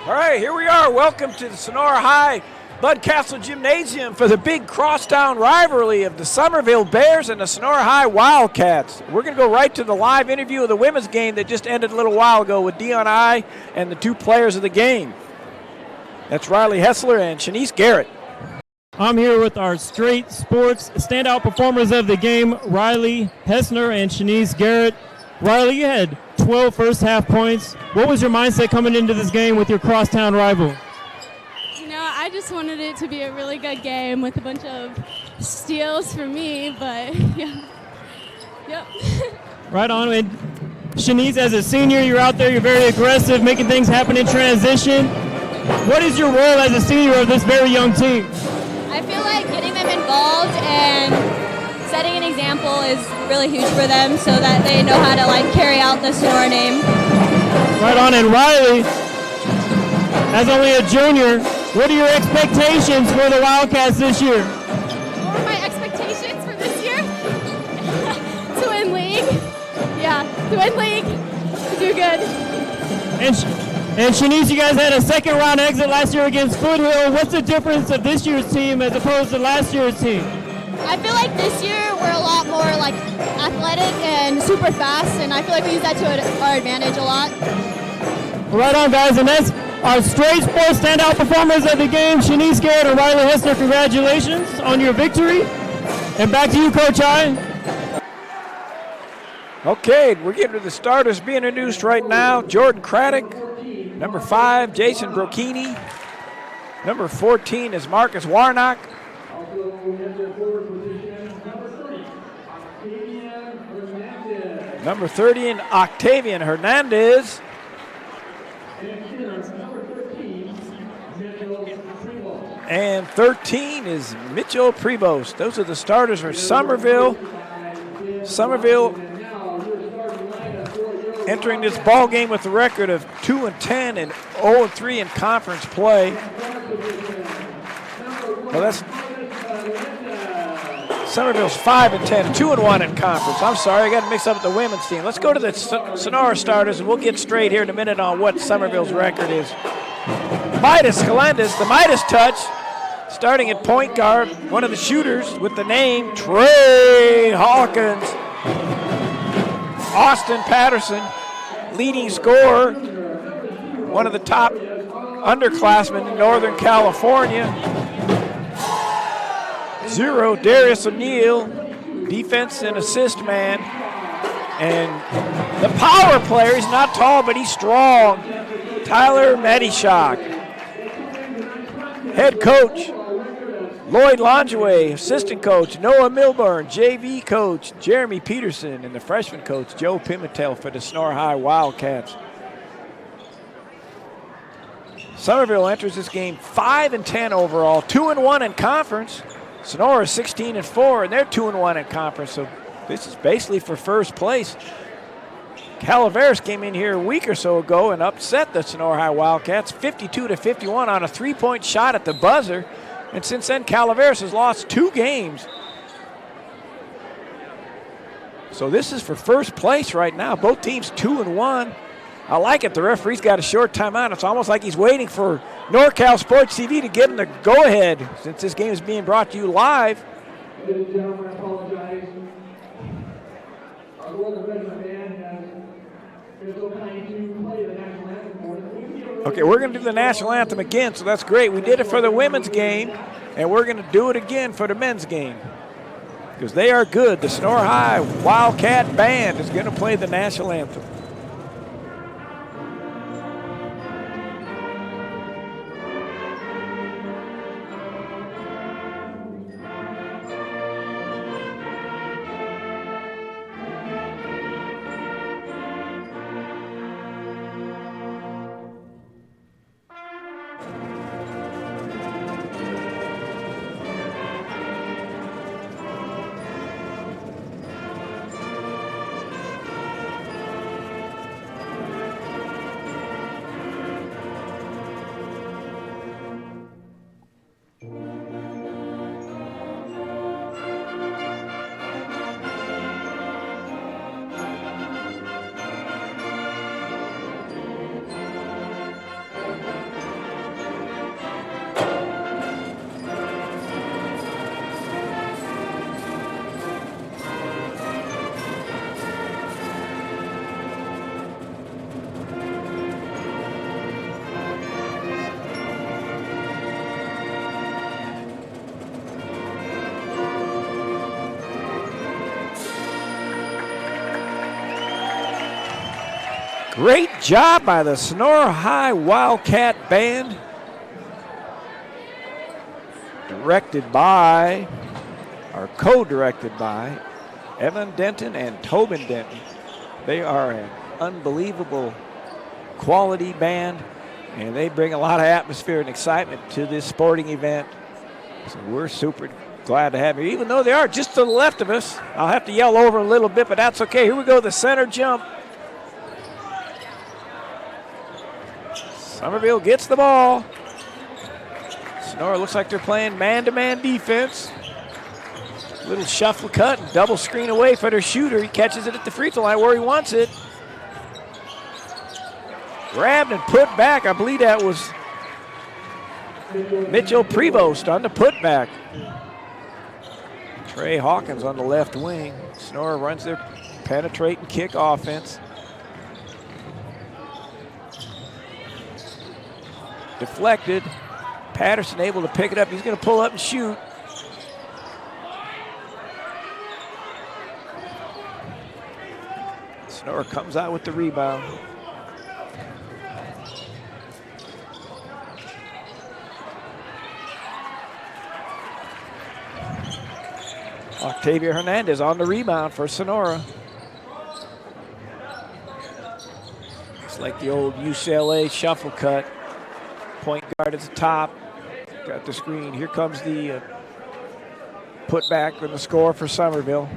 All right, here we are. Welcome to the Sonora High Bud Castle Gymnasium for the big crosstown rivalry of the Summerville Bears and the Sonora High Wildcats. We're going to go right to the live interview of the women's game that just ended a little while ago with Dion I and the two players of the game. That's Riley Hessler and Shanice Garrett. I'm here with our straight sports standout performers of the game, Riley Hessler and Shanice Garrett. Riley, you had 12 first half points. What was your mindset coming into this game with your crosstown rival? You know, I just wanted it to be a really good game with a bunch of steals for me, but yeah. Yep. Right on. And Shanice, as a senior, you're out there, you're very aggressive, making things happen in transition. What is your role as a senior of this very young team? I feel like getting them involved and setting an example is really huge for them so that they know how to carry out the Sonora name. Right on. And Riley, as only a junior, what are your expectations for the Wildcats this year? What are my expectations for this year? To win league. Yeah, to win league, to do good. And Shanice, you guys had a second round exit last year against Foothill. What's the difference of this year's team as opposed to last year's team? I feel like this year we're a lot more athletic and super fast, and I feel like we use that to our advantage a lot. Right on, guys, and that's our straight sports standout performers of the game, Shanice Garrett and Riley Hessler. Congratulations on your victory. And back to you, Coach I. Okay, we're getting to the starters being introduced right now. Jordan Craddock, number 5, Jason Brocchini. Number 14 is Marcus Warnock. Number 30, Octavian Hernandez. And 13 is Mitchell Prevost. Those are the starters for Summerville. Summerville entering this ball game with a record of 2-10 and 0-3 in conference play. Well, that's Summerville's 5-10, 2-1 in conference. I'm sorry, I got to mix up with the women's team. Let's go to the Sonora starters, and we'll get straight here in a minute on what Summerville's record is. Midas Calendis, the Midas touch, starting at point guard, one of the shooters with the name Trey Hawkins. Austin Patterson, leading scorer, one of the top underclassmen in Northern California. 0, Darius O'Neill, defense and assist man. And the power player, he's not tall, but he's strong, Tyler Medishak. Head coach, Lloyd Longeway. Assistant coach, Noah Milburn. JV coach, Jeremy Peterson. And the freshman coach, Joe Pimentel for the Sonora High Wildcats. Summerville enters this game 5-10 overall, 2-1 in conference. Sonora 16-4, and they're 2-1 in conference, so this is basically for first place. Calaveras came in here a week or so ago and upset the Sonora High Wildcats 52-51 on a three-point shot at the buzzer, and since then Calaveras has lost 2 games. So this is for first place right now. Both teams 2-1. I like it. The referee's got a short timeout. It's almost like he's waiting for NorCal SportsTV to give him the go-ahead since this game is being brought to you live. Okay, we're going to do the national anthem again, so that's great. We did it for the women's game, and we're going to do it again for the men's game because they are good. The Sonora High Wildcat Band is going to play the national anthem. Great job by the Sonora High Wildcat Band. Directed by, or co-directed by, Evan Denton and Tobin Denton. They are an unbelievable quality band, and they bring a lot of atmosphere and excitement to this sporting event. So we're super glad to have you, even though they are just to the left of us. I'll have to yell over a little bit, but that's okay. Here we go, the center jump. Summerville gets the ball. Sonora looks like they're playing man-to-man defense. Little shuffle cut and double screen away for their shooter. He catches it at the free throw line where he wants it. Grabbed and put back. I believe that was Mitchell Prevost on the putback. Trey Hawkins on the left wing. Sonora runs their penetrate and kick offense. Deflected. Patterson able to pick it up. He's going to pull up and shoot. Sonora comes out with the rebound. Octavia Hernandez on the rebound for Sonora. It's like the old UCLA shuffle cut. Point guard at the top. Got the screen. Here comes the putback and the score for Summerville.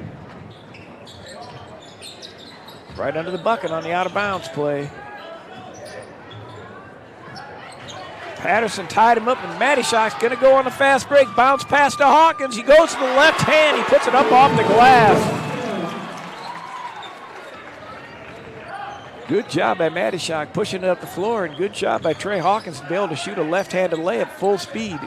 Right under the bucket on the out-of-bounds play. Patterson tied him up, and Matyshock's going to go on a fast break. Bounce pass to Hawkins. He goes to the left hand. He puts it up off the glass. Good job by Matyshock pushing it up the floor, and good job by Trey Hawkins to be able to shoot a left-handed layup full speed.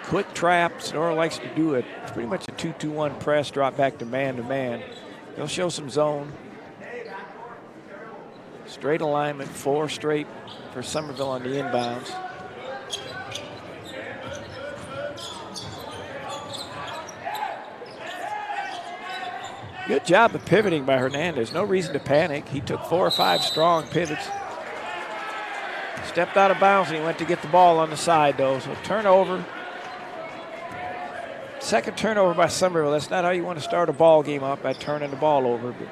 Quick trap. Sonora likes to do it. It's pretty much a 2-2-1 press, drop back to man. They'll show some zone. Straight alignment, 4 straight for Summerville on the inbounds. Good job of pivoting by Hernandez. No reason to panic. He took 4 or 5 strong pivots. Stepped out of bounds and he went to get the ball on the side though. So turnover. Second turnover by Summerville. That's not how you want to start a ball game up, by turning the ball over. But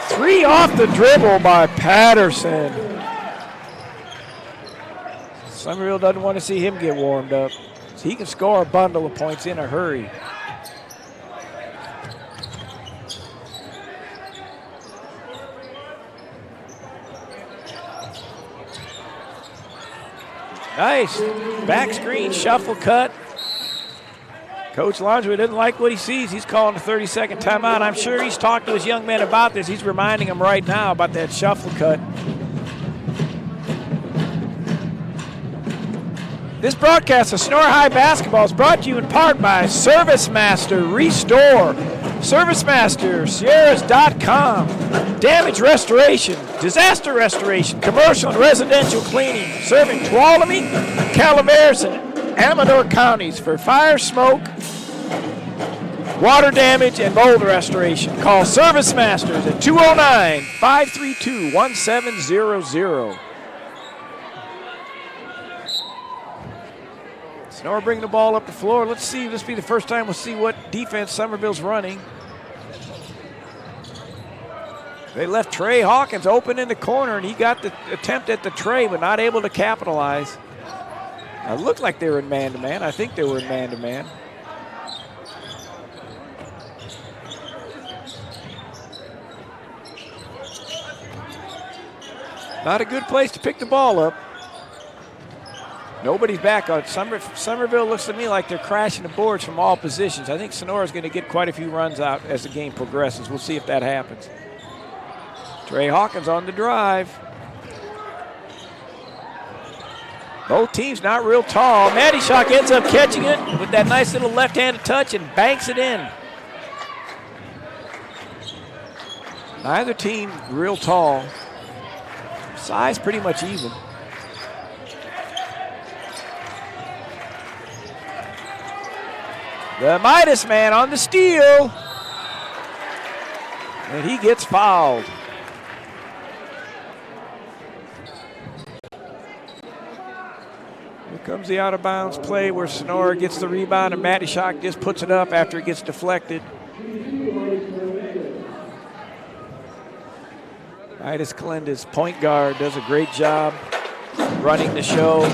three off the dribble by Patterson. Summerville doesn't want to see him get warmed up. So he can score a bundle of points in a hurry. Nice. Back screen, shuffle cut. Coach Laundrie didn't like what he sees. He's calling a 30-second timeout. I'm sure he's talked to his young men about this. He's reminding them right now about that shuffle cut. This broadcast of Sonora High basketball is brought to you in part by ServiceMaster Restore. ServiceMaster, Sierras.com. Damage restoration, disaster restoration, commercial and residential cleaning, serving Tuolumne, Calaveras, and Amador counties for fire, smoke, water damage, and mold restoration. Call Service Masters at 209-532-1700. Sonora bringing the ball up the floor. Let's see. This will be the first time we'll see what defense Summerville's running. They left Trey Hawkins open in the corner, and he got the attempt at the tray, but not able to capitalize. Now, it looked like they were in man-to-man. I think they were in man-to-man. Not a good place to pick the ball up. Nobody's back on. Summerville looks to me like they're crashing the boards from all positions. I think Sonora's going to get quite a few runs out as the game progresses. We'll see if that happens. Trey Hawkins on the drive. Both teams not real tall. Matyshock ends up catching it with that nice little left-handed touch and banks it in. Neither team real tall. Size pretty much even. The Midas man on the steal. And he gets fouled. Here comes the out of bounds play where Sonora gets the rebound and Matty Schock just puts it up after it gets deflected. Midas Calendez, point guard, does a great job running the show.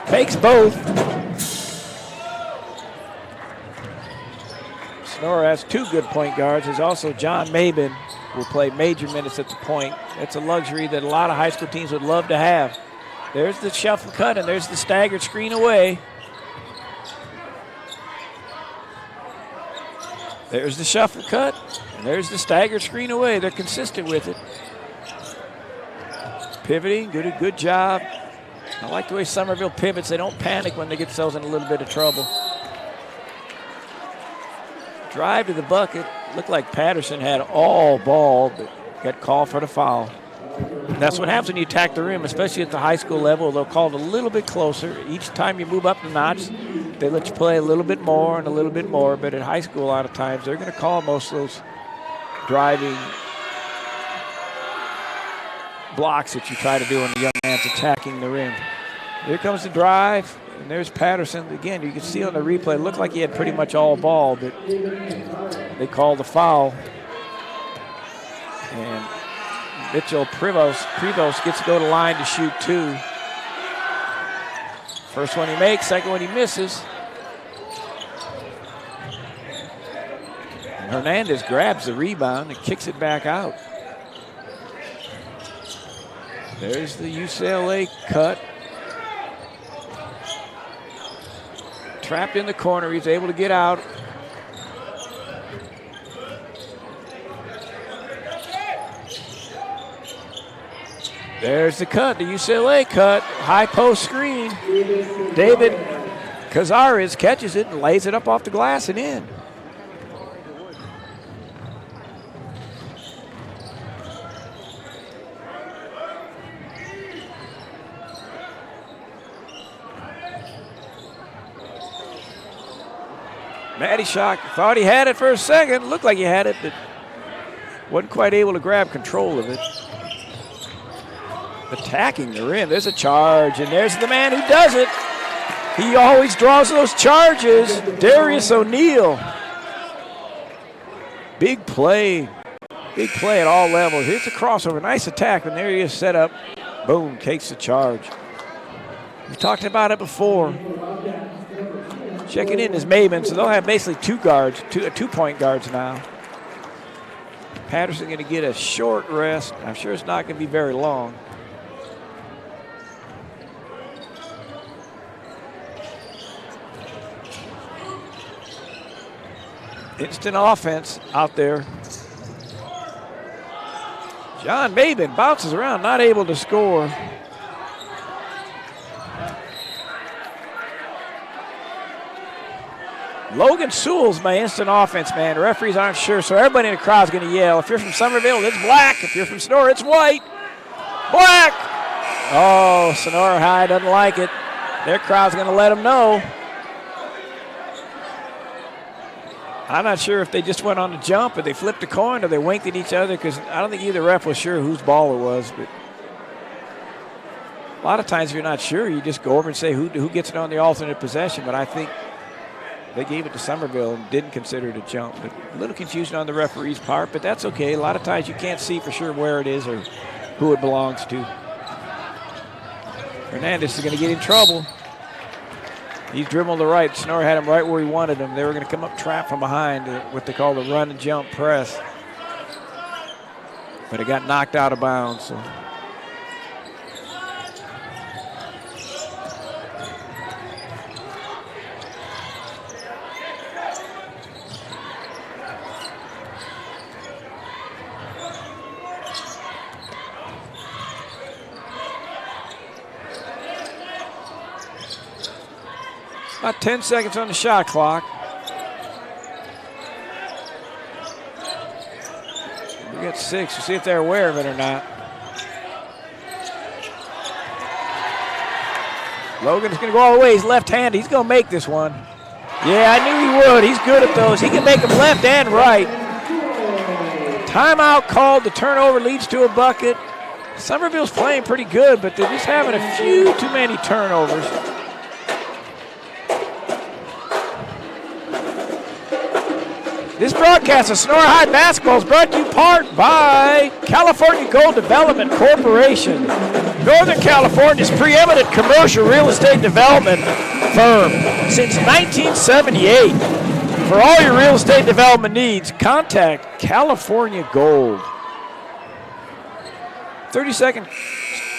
Takes both. Sonora has two good point guards. There's also John Mabin, who will play major minutes at the point. It's a luxury that a lot of high school teams would love to have. There's the shuffle cut, and there's the staggered screen away. There's the shuffle cut, and there's the staggered screen away. They're consistent with it. Pivoting, good job. I like the way Summerville pivots. They don't panic when they get themselves in a little bit of trouble. Drive to the bucket. Looked like Patterson had all ball, but got called for the foul. And that's what happens when you attack the rim, especially at the high school level. They'll call it a little bit closer. Each time you move up the notch, they let you play a little bit more and a little bit more. But at high school, a lot of times, they're going to call most of those driving blocks that you try to do when the young man's attacking the rim. Here comes the drive, and there's Patterson. Again, you can see on the replay, it looked like he had pretty much all ball, but they called the foul. And Mitchell Prevost gets to go to line to shoot two. First one he makes, second one he misses. And Hernandez grabs the rebound and kicks it back out. There's the UCLA cut. Trapped in the corner, he's able to get out. There's the cut, the UCLA cut. High post screen. David Cazares catches it and lays it up off the glass and in. Matty Schock thought he had it for a second. Looked like he had it, but wasn't quite able to grab control of it. Attacking the rim. There's a charge, and there's the man who does it. He always draws those charges. Darius O'Neal. Big play. Big play at all levels. Here's a crossover. Nice attack, and there he is set up. Boom, takes the charge. We talked about it before. Checking in is Mabin, so they'll have basically two guards, two-point guards now. Patterson going to get a short rest. I'm sure it's not going to be very long. Instant offense out there. John Mabin bounces around, not able to score. Logan Sewell's my instant offense man. The referees aren't sure, so everybody in the crowd is going to yell. If you're from Summerville, it's black. If you're from Sonora, it's white. Black! Oh, Sonora High doesn't like it. Their crowd's going to let them know. I'm not sure if they just went on the jump or they flipped a coin or they winked at each other, because I don't think either ref was sure whose ball it was. But a lot of times if you're not sure, you just go over and say who gets it on the alternate possession. But I think they gave it to Summerville and didn't consider it a jump. But a little confusion on the referee's part, but that's okay. A lot of times you can't see for sure where it is or who it belongs to. Hernandez is going to get in trouble. He's dribbled to right. Sonora had him right where he wanted him. They were going to come up trap from behind, what they call the run and jump press. But it got knocked out of bounds. So. About 10 seconds on the shot clock. We got 6. We'll see if they're aware of it or not. Logan's going to go all the way. He's left-handed. He's going to make this one. Yeah, I knew he would. He's good at those. He can make them left and right. Timeout called. The turnover leads to a bucket. Summerville's playing pretty good, but they're just having a few too many turnovers. This broadcast of Sonora High Basketball is brought to you in part by California Gold Development Corporation, Northern California's preeminent commercial real estate development firm since 1978. For all your real estate development needs, contact California Gold. 30-second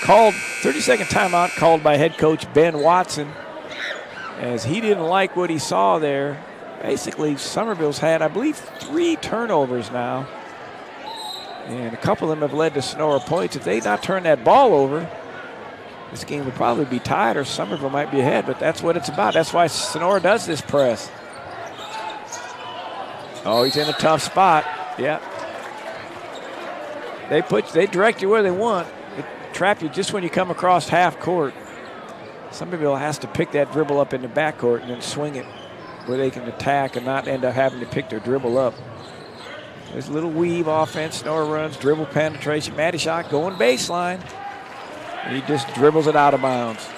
timeout called by head coach Ben Watson, as he didn't like what he saw there. Basically, Summerville's had, I believe, 3 turnovers now, and a couple of them have led to Sonora points. If they not turn that ball over, this game would probably be tied or Summerville might be ahead, but that's what it's about. That's why Sonora does this press. Oh, he's in a tough spot. Yeah. They direct you where they want. They trap you just when you come across half court. Summerville has to pick that dribble up in the backcourt and then swing it where they can attack and not end up having to pick their dribble up. There's a little weave offense. Sonora runs, dribble penetration. Matty shot going baseline. And he just dribbles it out of bounds.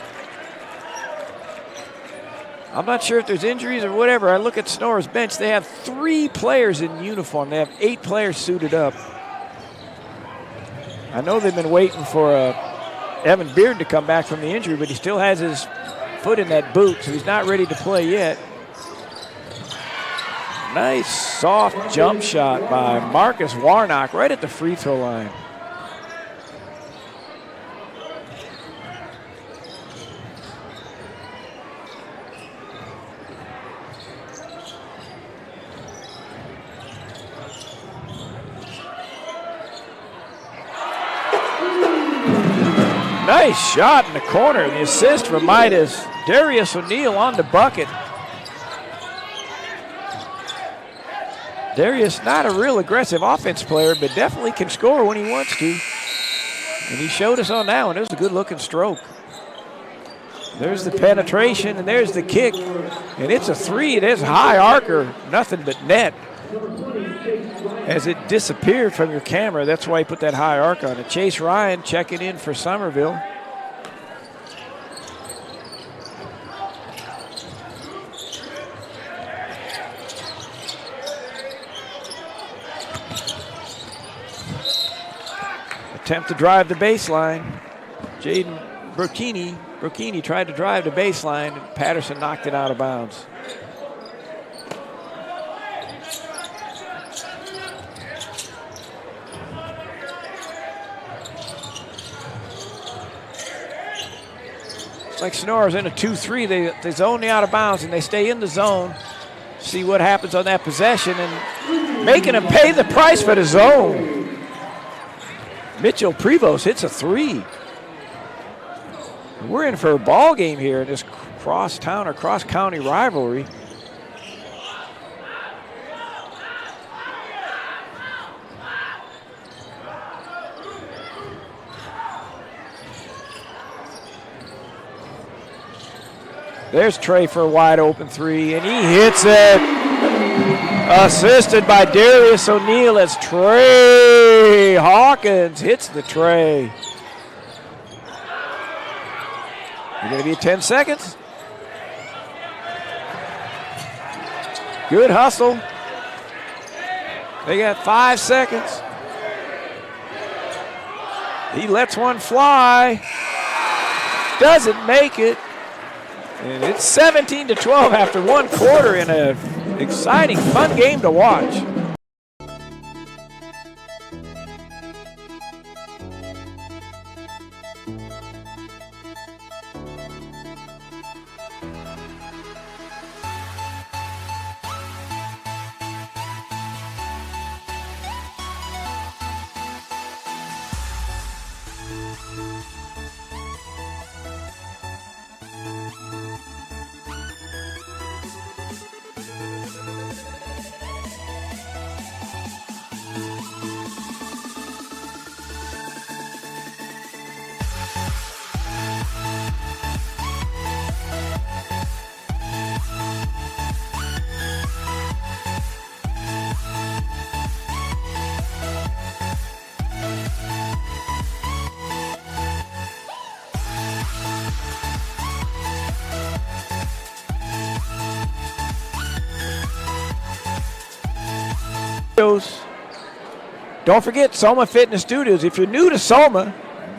I'm not sure if there's injuries or whatever. I look at Sonora's bench. They have 3 players in uniform. They have 8 players suited up. I know they've been waiting for Evan Beard to come back from the injury, but he still has his foot in that boot, so he's not ready to play yet. Nice soft jump shot by Marcus Warnock right at the free throw line. Nice shot in the corner. The assist from Midas. Darius O'Neill on the bucket. Darius, not a real aggressive offense player, but definitely can score when he wants to. And he showed us on that one. It was a good-looking stroke. There's the penetration, and there's the kick. And it's a 3. There's a high arcer, nothing but net. As it disappeared from your camera, that's why you put that high arc on it. Chase Ryan checking in for Summerville. Attempt to drive the baseline. Jaden Brocchini tried to drive the baseline, and Patterson knocked it out of bounds. It's like Sonora's in a 2-3. They zone the out of bounds, and they stay in the zone. See what happens on that possession, and making them pay the price for the zone. Mitchell Prevost hits a 3. We're in for a ball game here in this cross-town or cross-county rivalry. There's Trey for a wide open 3, and he hits it. Assisted by Darius O'Neill as Trey Hawkins hits the tray. You're going to be 10 seconds. Good hustle. They got 5 seconds. He lets one fly. Doesn't make it. And it's 17-12 after 1 quarter in an exciting, fun game to watch. Don't forget Soma Fitness Studios. If you're new to Soma,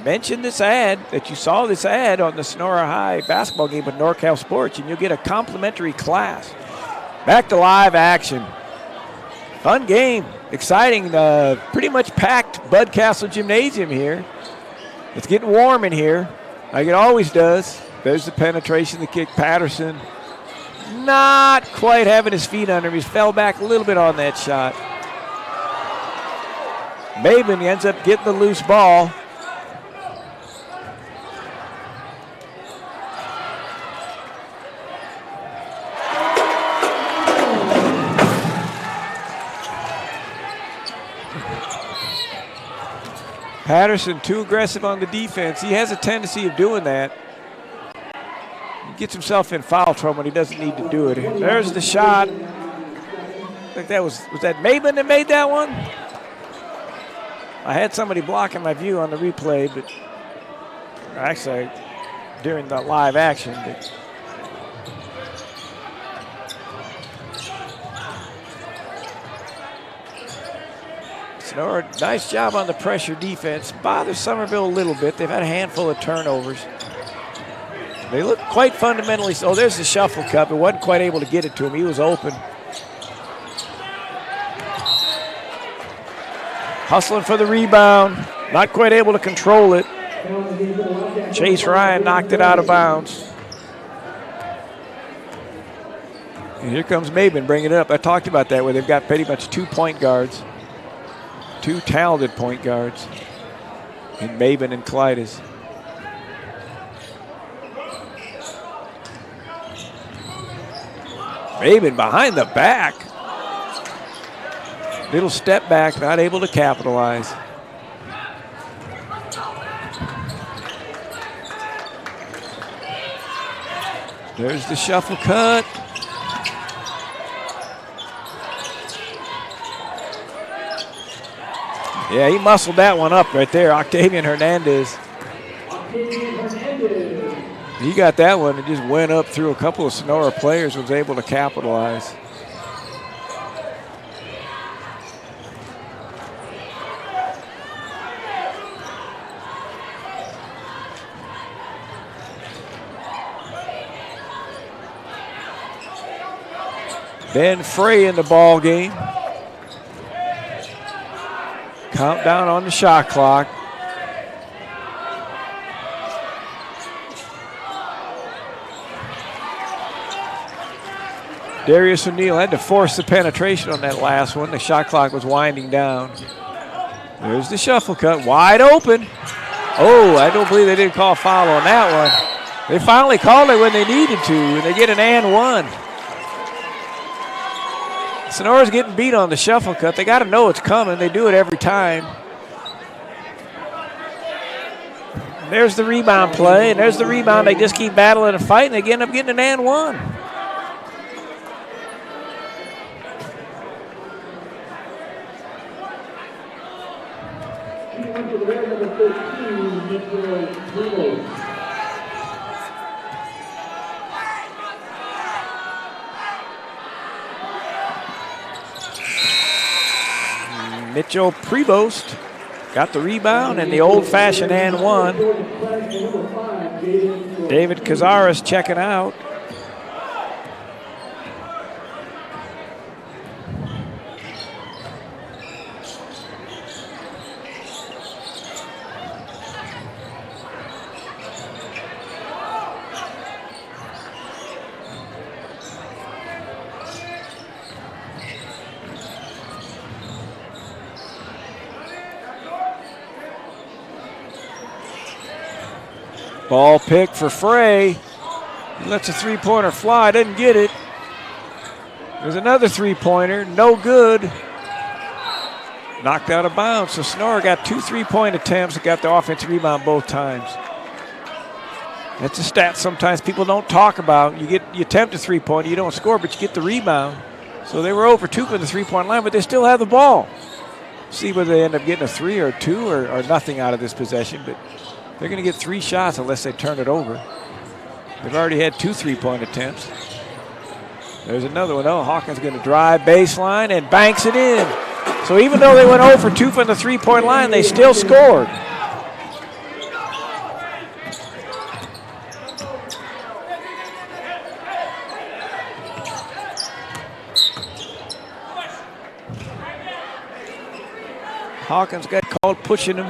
mention this ad that you saw this ad on the Sonora High basketball game with NorCal Sports, and you'll get a complimentary class. Back to live action. Fun game, exciting, pretty much packed Bud Castle Gymnasium here. It's getting warm in here, like it always does. There's the penetration, the kick. Patterson not quite having his feet under him. He fell back a little bit on that shot. Maben ends up getting the loose ball. Patterson too aggressive on the defense. He has a tendency of doing that. He gets himself in foul trouble when he doesn't need to do it. There's the shot. I think that was that Maben that made that one? I had somebody blocking my view on the replay, but actually during the live action. But Sonora, nice job on the pressure defense. Bothers Summerville a little bit. They've had a handful of turnovers. They look quite fundamentally. Oh, there's the shuffle cup. It wasn't quite able to get it to him. He was open. Hustling for the rebound. Not quite able to control it. Chase Ryan knocked it out of bounds. And here comes Maben bringing it up. I talked about that where they've got pretty much 2 point guards. 2 talented point guards in Maben and Clydes. Maben behind the back. Little step back, not able to capitalize. There's the shuffle cut. Yeah, he muscled that one up right there, Octavian Hernandez. He got that one and just went up through a couple of Sonora players, was able to capitalize. Ben Frey in the ball game. Countdown on the shot clock. Darius O'Neal had to force the penetration on that last one. The shot clock was winding down. There's the shuffle cut, wide open. Oh, I don't believe they didn't call a foul on that one. They finally called it when they needed to, and they get an and one. Sonora's getting beat on the shuffle cut. They got to know it's coming. They do it every time. There's the rebound play, and there's the rebound. They just keep battling and fighting. They end up getting an and one. Mitchell Prevost got the rebound and the old-fashioned and one. David Cazares checking out. Ball pick for Frey. He lets a three-pointer fly, doesn't get it. There's another three-pointer, no good. Knocked out of bounds. So Sonora got 2 3-point attempts and got the offensive rebound both times. That's a stat sometimes people don't talk about. You attempt a three-pointer, you don't score, but you get the rebound. So they were over 2 from the three-point line, but they still have the ball. See whether they end up getting a 3 or a 2 or nothing out of this possession, but they're going to get 3 shots unless they turn it over. They've already had 2 3-point attempts. There's another one. Oh, Hawkins going to drive baseline and banks it in. So even though they went 0 for 2 from the three-point line, they still scored. Hawkins got called pushing him.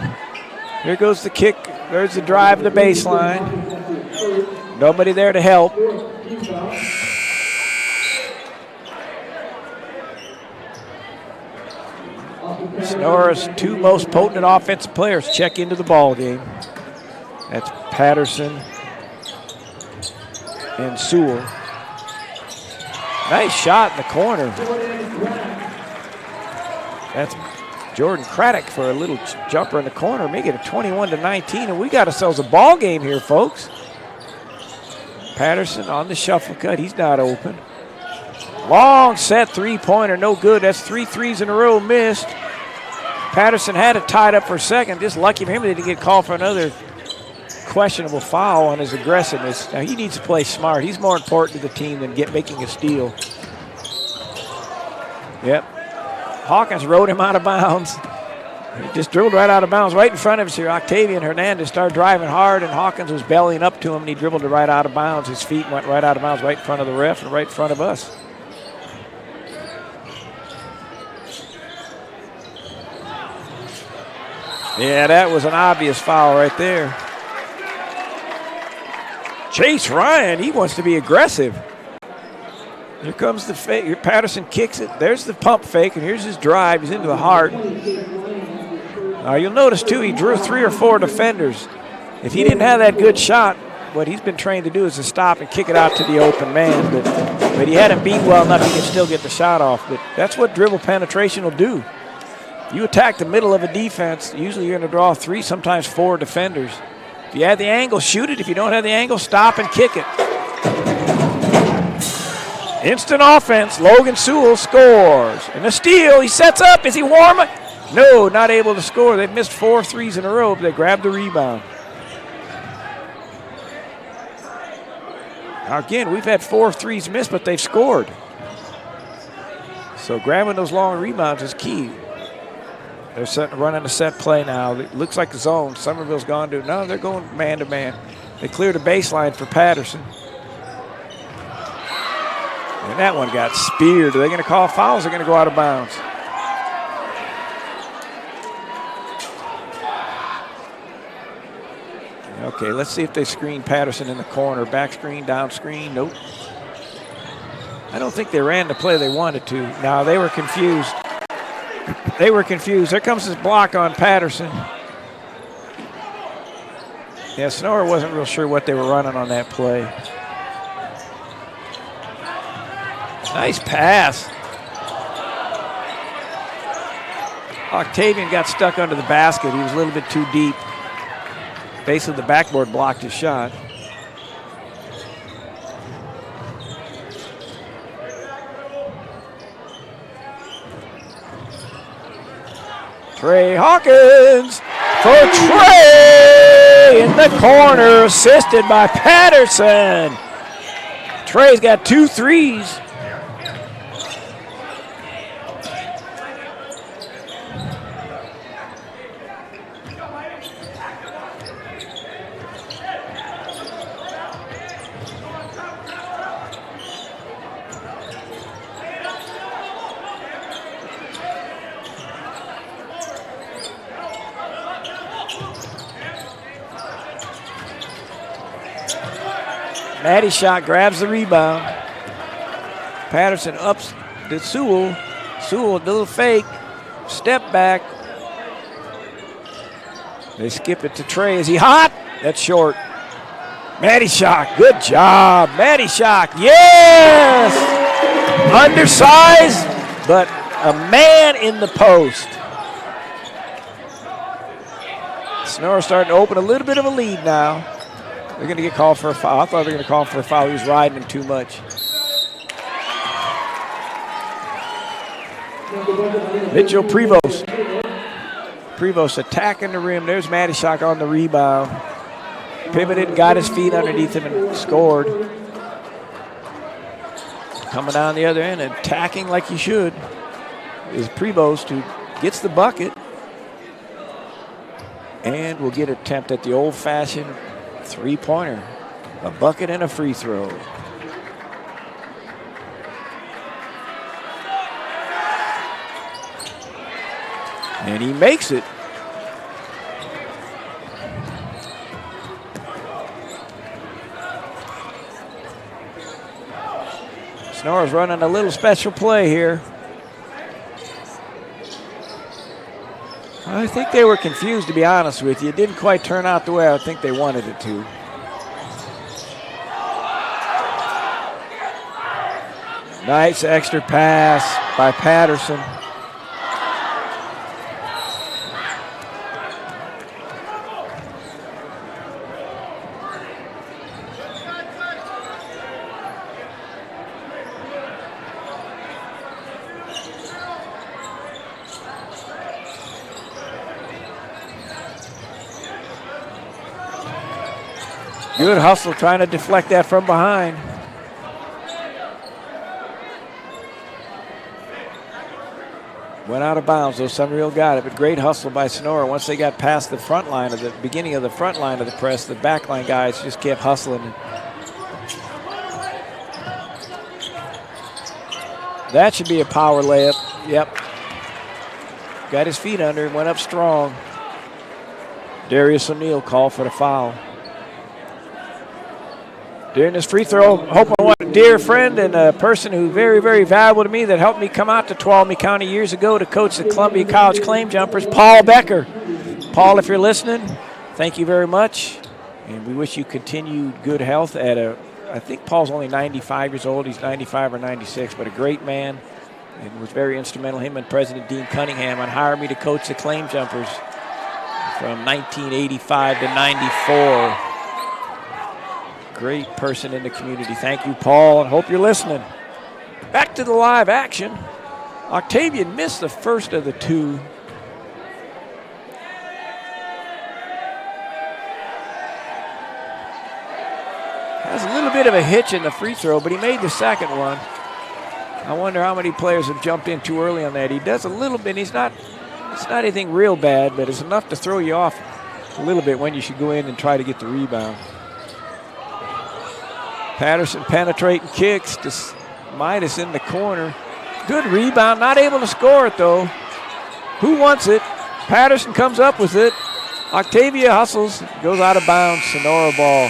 Here goes the kick. There's the drive to the baseline. Nobody there to help. Sonora's two most potent offensive players check into the ball game. That's Patterson and Sewell. Nice shot in the corner. That's Jordan Craddock for a little jumper in the corner, make it a 21-19, and we got ourselves a ball game here, folks. Patterson on the shuffle cut, he's not open. Long set three-pointer, no good. That's 3 threes in a row missed. Patterson had it tied up for a second. Just lucky for him he didn't get called for another questionable foul on his aggressiveness. Now he needs to play smart. He's more important to the team than making a steal. Yep. Hawkins rode him out of bounds. He just dribbled right out of bounds. Right in front of us here, Octavian Hernandez started driving hard, and Hawkins was bellying up to him, and he dribbled it right out of bounds. His feet went right out of bounds, right in front of the ref and right in front of us. Yeah, that was an obvious foul right there. Chase Ryan, he wants to be aggressive. Here comes the fake. Patterson kicks it. There's the pump fake, and here's his drive. He's into the heart. You'll notice, too, he drew 3 or 4 defenders. If he didn't have that good shot, what he's been trained to do is to stop and kick it out to the open man. But he had him beat well enough he could still get the shot off. But that's what dribble penetration will do. You attack the middle of a defense, usually you're going to draw 3, sometimes 4 defenders. If you have the angle, shoot it. If you don't have the angle, stop and kick it. Instant offense. Logan Sewell scores. And a steal. He sets up. Is he warm? No, not able to score. They've missed 4 threes in a row, but they grabbed the rebound. Now again, we've had 4 threes missed, but they've scored. So grabbing those long rebounds is key. They're running a set play now. It looks like a zone. Summerville's gone to, no, they're going man-to-man. They cleared the baseline for Patterson. And that one got speared. Are they going to call fouls? They're going to go out of bounds. Okay, let's see if they screen Patterson in the corner. Back screen, down screen, nope. I don't think they ran the play they wanted to. No, they were confused. They were confused. There comes this block on Patterson. Yeah, Sonora wasn't real sure what they were running on that play. Nice pass. Octavian got stuck under the basket. He was a little bit too deep. Basically, the backboard blocked his shot. Trey Hawkins for Trey in the corner, assisted by Patterson. Trey's got 2 threes. Matty shot grabs the rebound. Patterson ups to Sewell. Sewell, a little fake. Step back. They skip it to Trey. Is he hot? That's short. Matty shot. Good job. Matty shot. Yes! Undersized, but a man in the post. Sonora starting to open a little bit of a lead now. They're going to get called for a foul. I thought they were going to call for a foul. He was riding him too much. Mitchell Prevost. Prevost attacking the rim. There's Matishak on the rebound. Pivoted, got his feet underneath him and scored. Coming down the other end and attacking like he should is Prevost, who gets the bucket. And we'll get an attempt at the old-fashioned three-pointer. A bucket and a free throw. And he makes it. Sonora's running a little special play here. I think they were confused, to be honest with you. It didn't quite turn out the way I think they wanted it to. Nice extra pass by Patterson. Good hustle trying to deflect that from behind. Went out of bounds, though. Summerville got it, but great hustle by Sonora. Once they got past the front line of the beginning of the front line of the press, the back line guys just kept hustling. That should be a power layup. Yep. Got his feet under and went up strong. Darius O'Neal called for the foul. During this free throw, hoping a dear friend and a person who's very, very valuable to me that helped me come out to Tuolumne County years ago to coach the Columbia College Claim Jumpers, Paul Becker. Paul, if you're listening, thank you very much. And we wish you continued good health I think Paul's only 95 years old. He's 95 or 96, but a great man. And was very instrumental, him and President Dean Cunningham, on hiring me to coach the Claim Jumpers from 1985 to 94. Great person in the community. Thank you, Paul, and hope you're listening. Back to the live action. Octavian missed the first of the two. Has a little bit of a hitch in the free throw, but he made the second one. I wonder how many players have jumped in too early on that. He does a little bit. It's not anything real bad, but it's enough to throw you off a little bit when you should go in and try to get the rebound. Patterson penetrating kicks to Midas in the corner. Good rebound, not able to score it though. Who wants it? Patterson comes up with it. Octavia hustles, goes out of bounds, Sonora ball.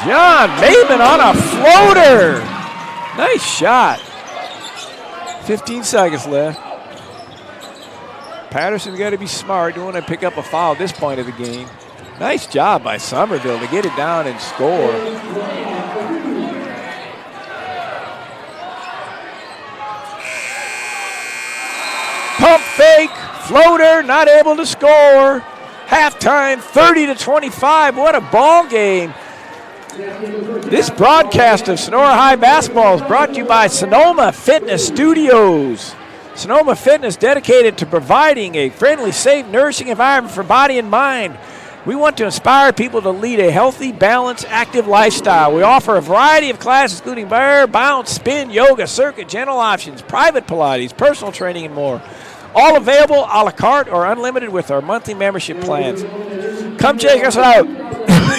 John Maben on a floater. Nice shot. 15 seconds left. Patterson's got to be smart. Don't want to pick up a foul at this point of the game. Nice job by Summerville to get it down and score. Pump fake, floater, not able to score. Halftime, 30-25. What a ball game. This broadcast of Sonora High basketball is brought to you by Sonoma Fitness Studios. Sonoma Fitness, dedicated to providing a friendly, safe, nourishing environment for body and mind. We want to inspire people to lead a healthy, balanced, active lifestyle. We offer a variety of classes, including bar, bounce, spin, yoga, circuit, general options, private Pilates, personal training, and more. All available a la carte or unlimited with our monthly membership plans. Come check us out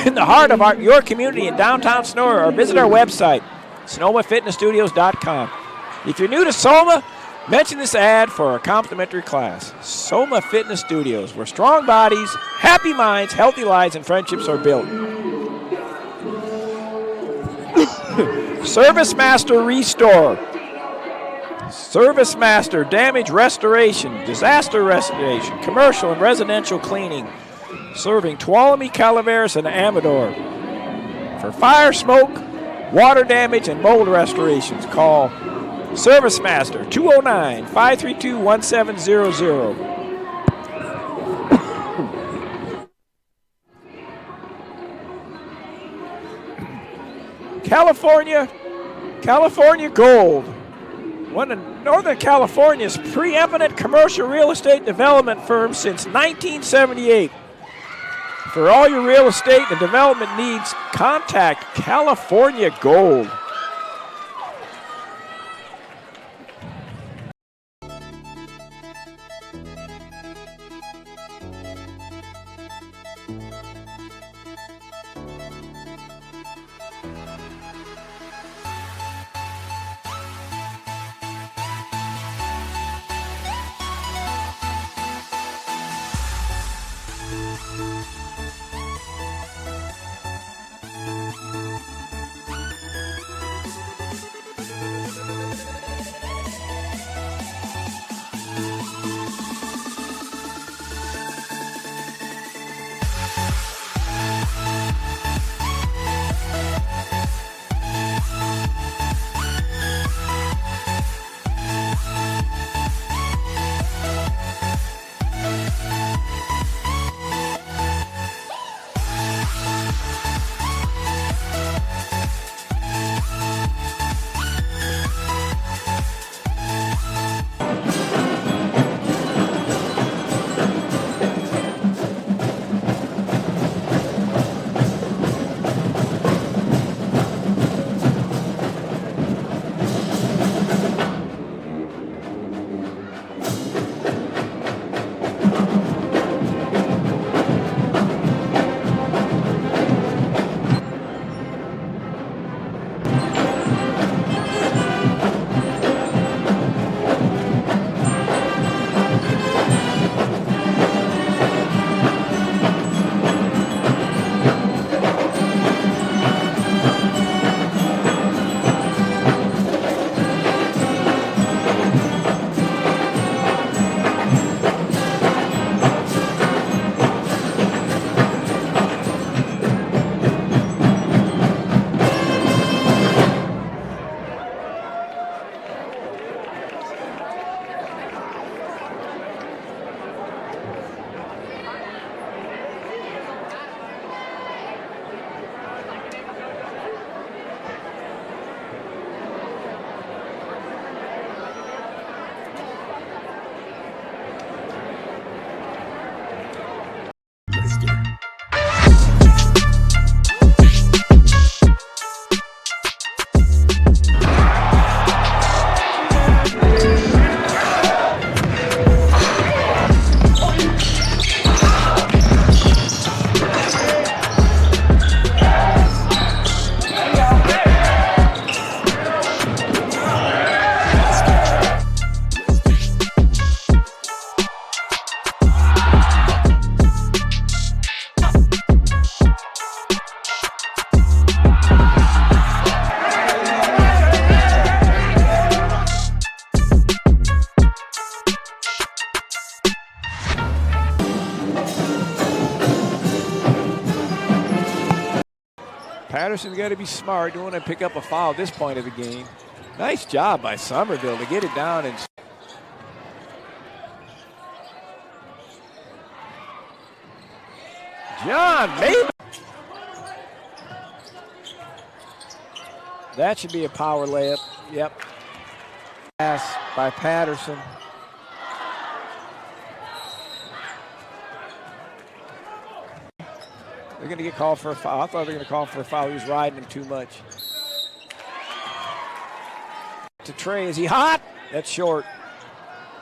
in the heart of your community in downtown Sonora, or visit our website, SonomaFitnessStudios.com. If you're new to Soma, mention this ad for a complimentary class. Soma Fitness Studios, where strong bodies, happy minds, healthy lives, and friendships are built. Service Master Restore. Service Master Damage Restoration, Disaster Restoration, Commercial and Residential Cleaning. Serving Tuolumne, Calaveras, and Amador. For fire, smoke, water damage, and mold restorations, call Service Master 209-532-1700. California Gold, one of Northern California's preeminent commercial real estate development firms since 1978. For all your real estate and development needs, contact California Gold. Patterson's got to be smart. Don't want to pick up a foul at this point of the game. Nice job by Summerville to get it down. And John, maybe. That should be a power layup. Yep. Pass by Patterson. They're going to get called for a foul. I thought they were going to call for a foul. He was riding him too much. To Trey. Is he hot? That's short.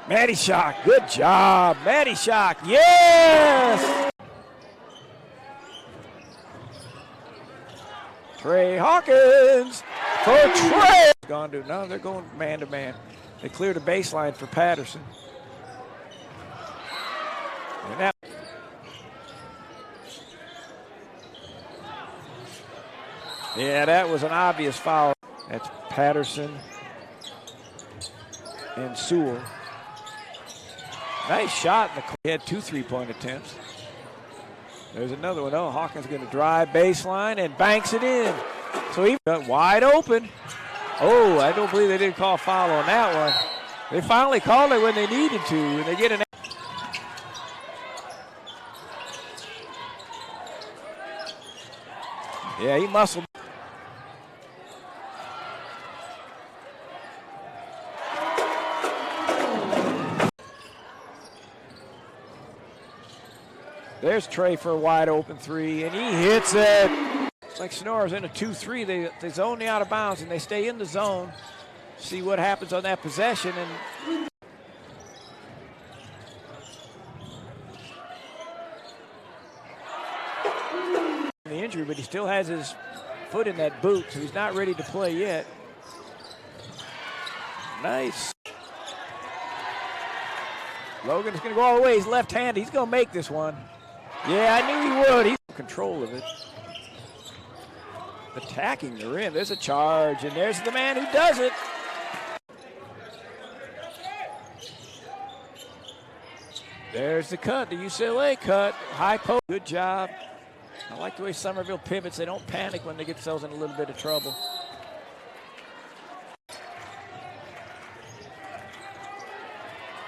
Matty Shock. Good job. Matty Shock. Yes! Trey Hawkins for Trey. Gone to, no, they're going man to man. They cleared the baseline for Patterson. And that, yeah, that was an obvious foul. That's Patterson and Sewell. Nice shot. He had 2 3-point attempts. There's another one. Oh, Hawkins going to drive baseline and banks it in. So he got wide open. Oh, I don't believe they didn't call a foul on that one. They finally called it when they needed to, and they get an. Yeah, he muscled. There's Trey for a wide open three, and he hits it. It's like Sonora's in a 2-3. They zone the out of bounds, and they stay in the zone. See what happens on that possession. And the injury, but he still has his foot in that boot, so he's not ready to play yet. Nice. Logan's going to go all the way. He's left-handed. He's going to make this one. Yeah, I knew he would. He's in control of it. Attacking the rim. There's a charge, and there's the man who does it. There's the cut, the UCLA cut. High post. Good job. I like the way Summerville pivots. They don't panic when they get themselves in a little bit of trouble.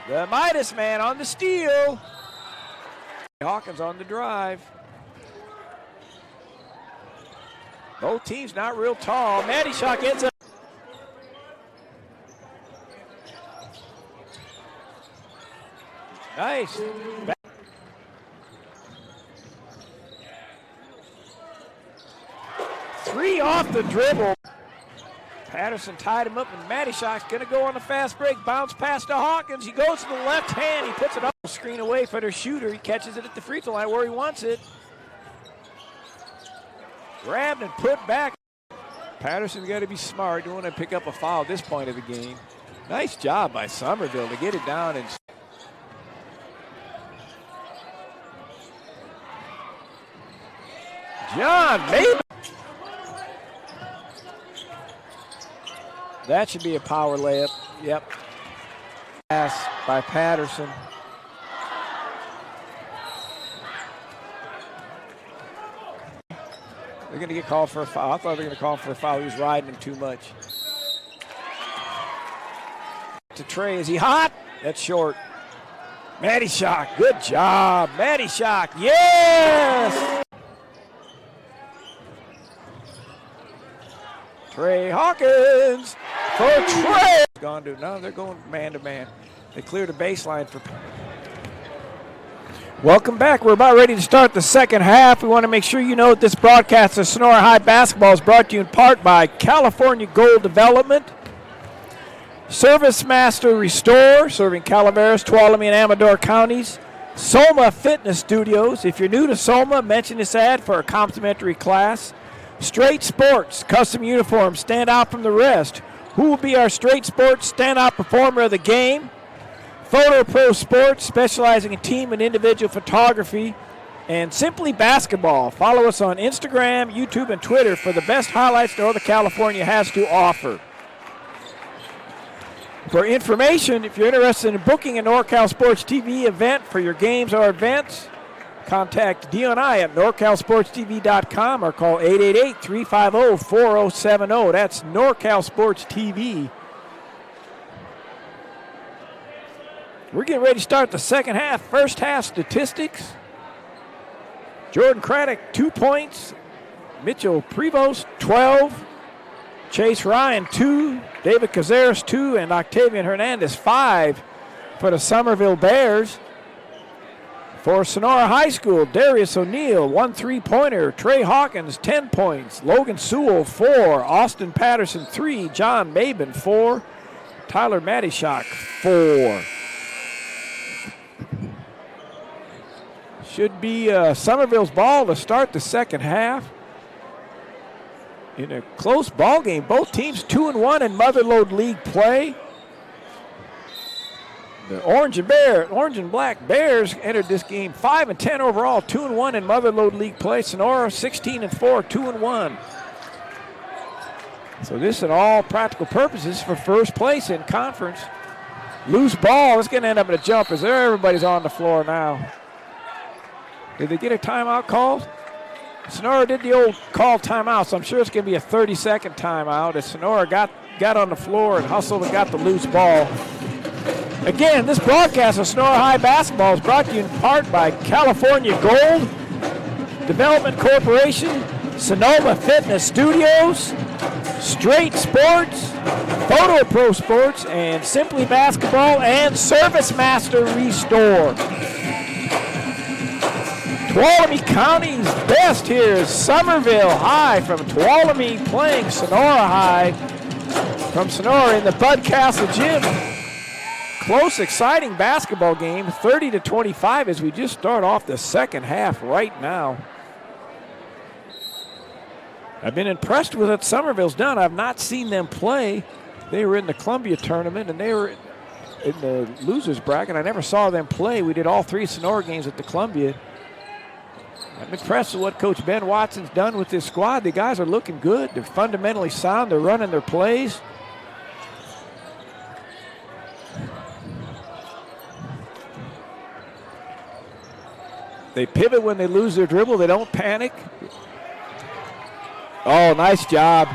The Midas man on the steal. Hawkins on the drive. Both teams not real tall. Matty Shock gets up. Nice. Three off the dribble. Patterson tied him up, and Matty Shock's going to go on the fast break. Bounce pass to Hawkins. He goes to the left hand. He puts it up. Screen away for their shooter. He catches it at the free throw line where he wants it. Grabbed and put back. Patterson's got to be smart. Don't want to pick up a foul at this point of the game. Nice job by Summerville to get it down. And John Maben. That should be a power layup. Yep. Pass by Patterson. They're going to get called for a foul. I thought they were going to call for a foul. He was riding him too much. To Trey. Is he hot? That's short. Matty Shock. Good job. Matty Shock. Yes! Trey Hawkins for Trey. Gone to, no, they're going man to man. They cleared the baseline for. Welcome back. We're about ready to start the second half. We want to make sure you know that this broadcast of Sonora High basketball is brought to you in part by California Gold Development, Service Master Restore, serving Calaveras, Tuolumne, and Amador counties, Soma Fitness Studios. If you're new to Soma, mention this ad for a complimentary class. Straight Sports, custom uniforms, stand out from the rest. Who will be our Straight Sports standout performer of the game? Photo Pro Sports, specializing in team and individual photography. And Simply Basketball. Follow us on Instagram, YouTube, and Twitter for the best highlights Northern California has to offer. For information, if you're interested in booking a NorCal Sports TV event for your games or events, contact Dio and I at NorCalSportsTV.com or call 888-350-4070. That's NorCal Sports TV. We're getting ready to start the second half. First half statistics. Jordan Craddock, 2 points. Mitchell Prevost, 12. Chase Ryan, 2. David Cazares, 2. And Octavian Hernandez, 5 for the Summerville Bears. For Sonora High School, Darius O'Neill, 1 3-pointer. Trey Hawkins, 10 points. Logan Sewell, 4. Austin Patterson, 3. John Maben, 4. Tyler Matty Shock, 4. Should be Summerville's ball to start the second half. In a close ball game, both teams 2-1 in Motherlode League play. The Orange and Black Bears entered this game 5-10 overall, 2-1 in Motherlode League play. Sonora 16-4, 2-1. So this, in all practical purposes, for first place in conference. Loose ball. It's going to end up in a jumper. So everybody's on the floor now. Did they get a timeout called? Sonora did the old call timeout, so I'm sure it's going to be a 30-second timeout as Sonora got on the floor and hustled and got the loose ball. Again, this broadcast of Sonora High basketball is brought to you in part by California Gold Development Corporation, Sonoma Fitness Studios, Straight Sports, Photo Pro Sports, and Simply Basketball, and Service Master Restore. Tuolumne County's best here is Summerville High from Tuolumne playing Sonora High from Sonora in the Bud Castle Gym. Close, exciting basketball game, 30-25 as we just start off the second half right now. I've been impressed with what Summerville's done. I've not seen them play. They were in the Columbia tournament and they were in the losers bracket. I never saw them play. We did all 3 Sonora games at the Columbia. I'm impressed with what Coach Ben Watson's done with this squad. The guys are looking good. They're fundamentally sound. They're running their plays. They pivot when they lose their dribble. They don't panic. Oh, nice job.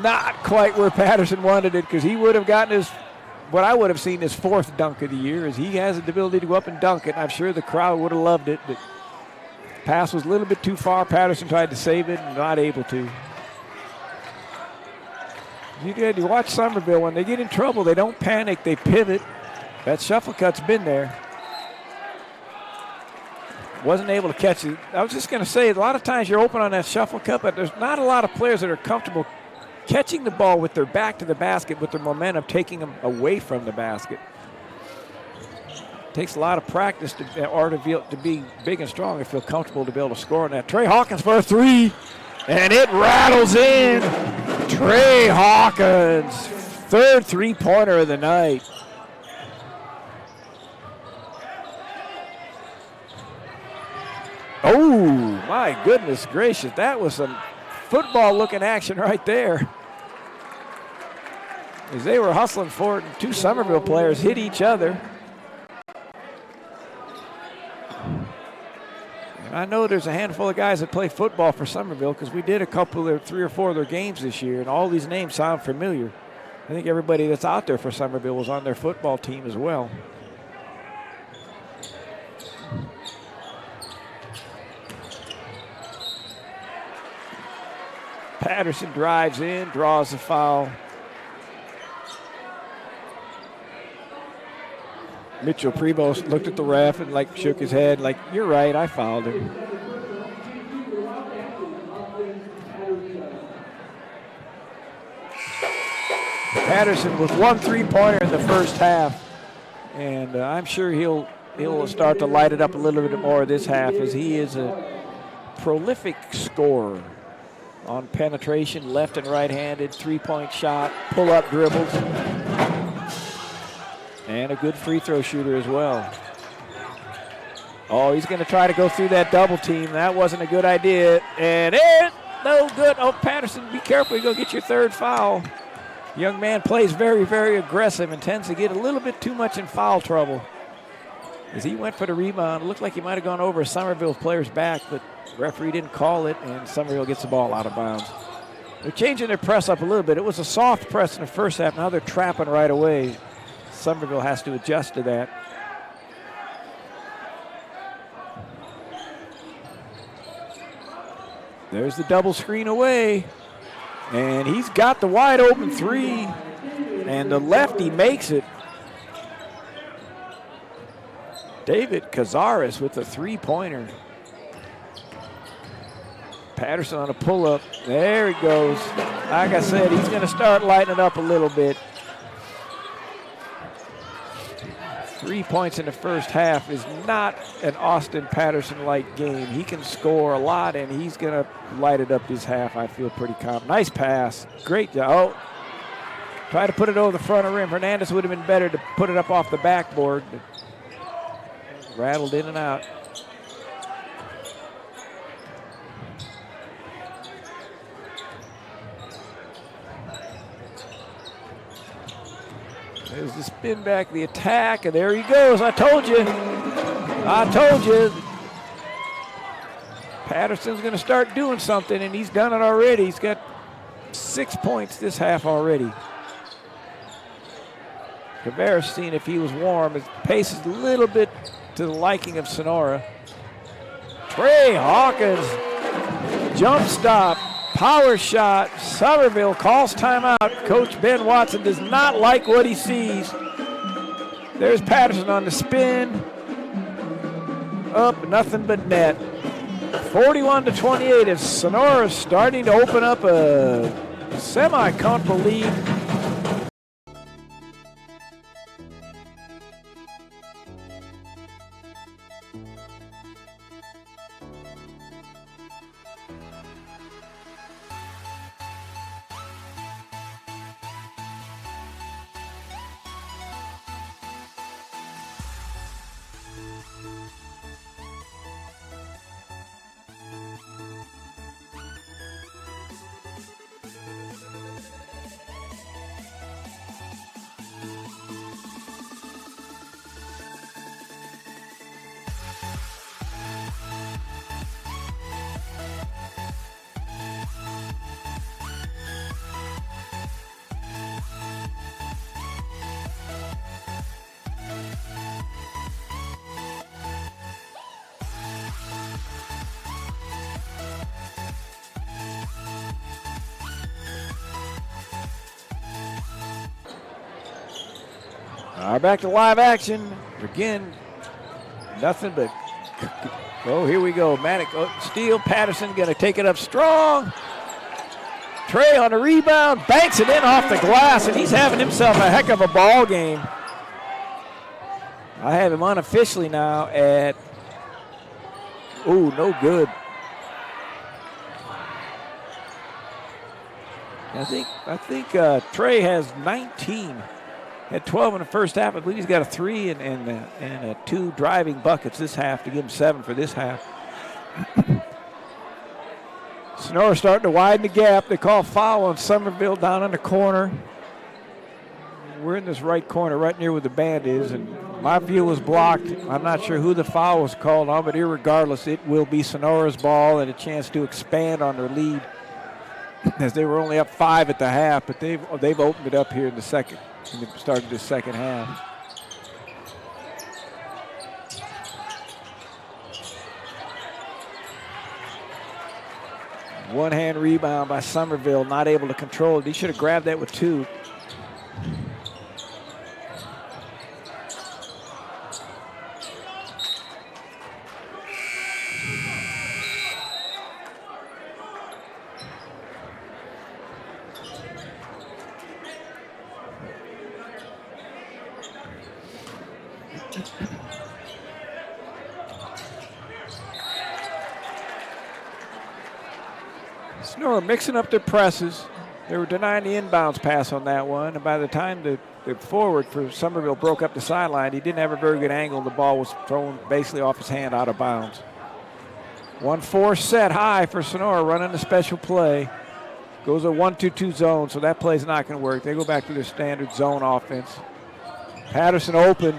Not quite where Patterson wanted it because he would have gotten his, what I would have seen his 4th dunk of the year, as he has the ability to go up and dunk it. I'm sure the crowd would have loved it, but pass was a little bit too far. Patterson tried to save it and not able to. You watch Summerville, when they get in trouble, they don't panic, they pivot. That shuffle cut's been there. Wasn't able to catch it. I was just going to say, a lot of times you're open on that shuffle cut, but there's not a lot of players that are comfortable catching the ball with their back to the basket, with their momentum taking them away from the basket. It takes a lot of practice to be big and strong and feel comfortable to be able to score on that. Trey Hawkins for a 3, and it rattles in. Trey Hawkins, 3rd three-pointer of the night. Oh, my goodness gracious. That was some football-looking action right there. As they were hustling for it, 2 Summerville players hit each other. And I know there's a handful of guys that play football for Summerville because we did a couple of 3 or 4 of their games this year, and all these names sound familiar. I think everybody that's out there for Summerville was on their football team as well. Patterson drives in, draws the foul. Mitchell Prevost looked at the ref and shook his head like, you're right, I fouled him. Patterson with 1 3-pointer in the first half. And I'm sure he'll start to light it up a little bit more this half, as he is a prolific scorer on penetration, left and right-handed, 3-point shot, pull-up dribbles, and a good free throw shooter as well. Oh, he's going to try to go through that double team. That wasn't a good idea, and it no good. Oh, Patterson, be careful. You go get your 3rd foul. Young man plays very, very aggressive and tends to get a little bit too much in foul trouble. As he went for the rebound, it looked like he might have gone over a Summerville player's back, but the referee didn't call it, and Summerville gets the ball out of bounds. They're changing their press up a little bit. It was a soft press in the first half. Now they're trapping right away. Summerville has to adjust to that. There's the double screen away, and he's got the wide open 3, and the lefty makes it. David Cazares with a 3-pointer. Patterson on a pull-up. There he goes. Like I said, he's going to start lighting it up a little bit. 3 points in the first half is not an Austin Patterson-like game. He can score a lot, and he's going to light it up this half. I feel pretty confident. Nice pass. Great job. Oh, try to put it over the front of the rim. Hernandez would have been better to put it up off the backboard. Rattled in and out. There's the spin back, the attack, and there he goes. I told you. I told you. Patterson's going to start doing something, and he's done it already. He's got 6 points this half already. Caveras seeing if he was warm. His pace is a little bit to the liking of Sonora. Trey Hawkins, jump stop, power shot. Summerville calls timeout. Coach Ben Watson does not like what he sees. There's Patterson on the spin. up, nothing but net. 41-28 as Sonora is starting to open up a semi-comfortable lead. Back to live action. Again, nothing but, oh, here we go. Manic, Steele, Patterson going to take it up strong. Trey on the rebound, banks it in off the glass, and he's having himself a heck of a ball game. I have him unofficially now at, oh, no good. I think Trey has 19. Had 12 in the first half. I believe he's got a 3 and 2 driving buckets this half to give him 7 for this half. Sonora starting to widen the gap. They call foul on Summerville down in the corner. We're in this right corner, right near where the band is, and my view was blocked. I'm not sure who the foul was called on, but irregardless, it will be Sonora's ball and a chance to expand on their lead, as they were only up 5 at the half, but they've opened it up here in the second. And they started the second half. One-hand rebound by Summerville, not able to control it. He should have grabbed that with 2. Sonora mixing up their presses. They were denying the inbounds pass on that one, and by the time the forward for Summerville broke up the sideline, he didn't have a very good angle. The ball was thrown basically off his hand out of bounds. 1-4 set high for Sonora running the special play. Goes a 1-2-2 zone, so that play's not going to work. They go back to their standard zone offense. Patterson open.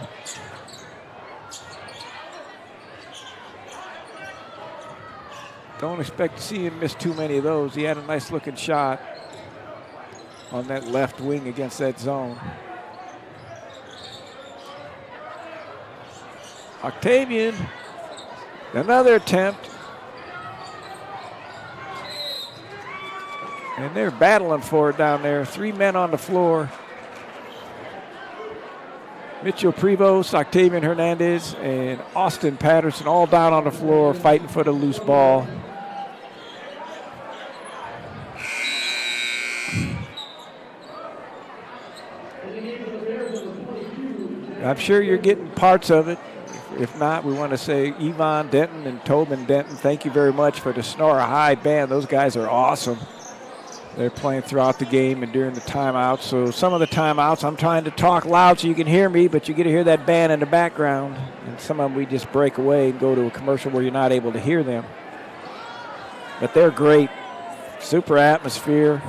Don't expect to see him miss too many of those. He had a nice looking shot on that left wing against that zone. Octavian, another attempt. And they're battling for it down there. 3 men on the floor. Mitchell Prevost, Octavian Hernandez, and Austin Patterson all down on the floor fighting for the loose ball. I'm sure you're getting parts of it. If not, we want to say Yvonne Denton and Tobin Denton, thank you very much for the Sonora High band. Those guys are awesome. They're playing throughout the game and during the timeouts. So some of the timeouts, I'm trying to talk loud so you can hear me, but you get to hear that band in the background. And some of them we just break away and go to a commercial where you're not able to hear them. But they're great. Super atmosphere.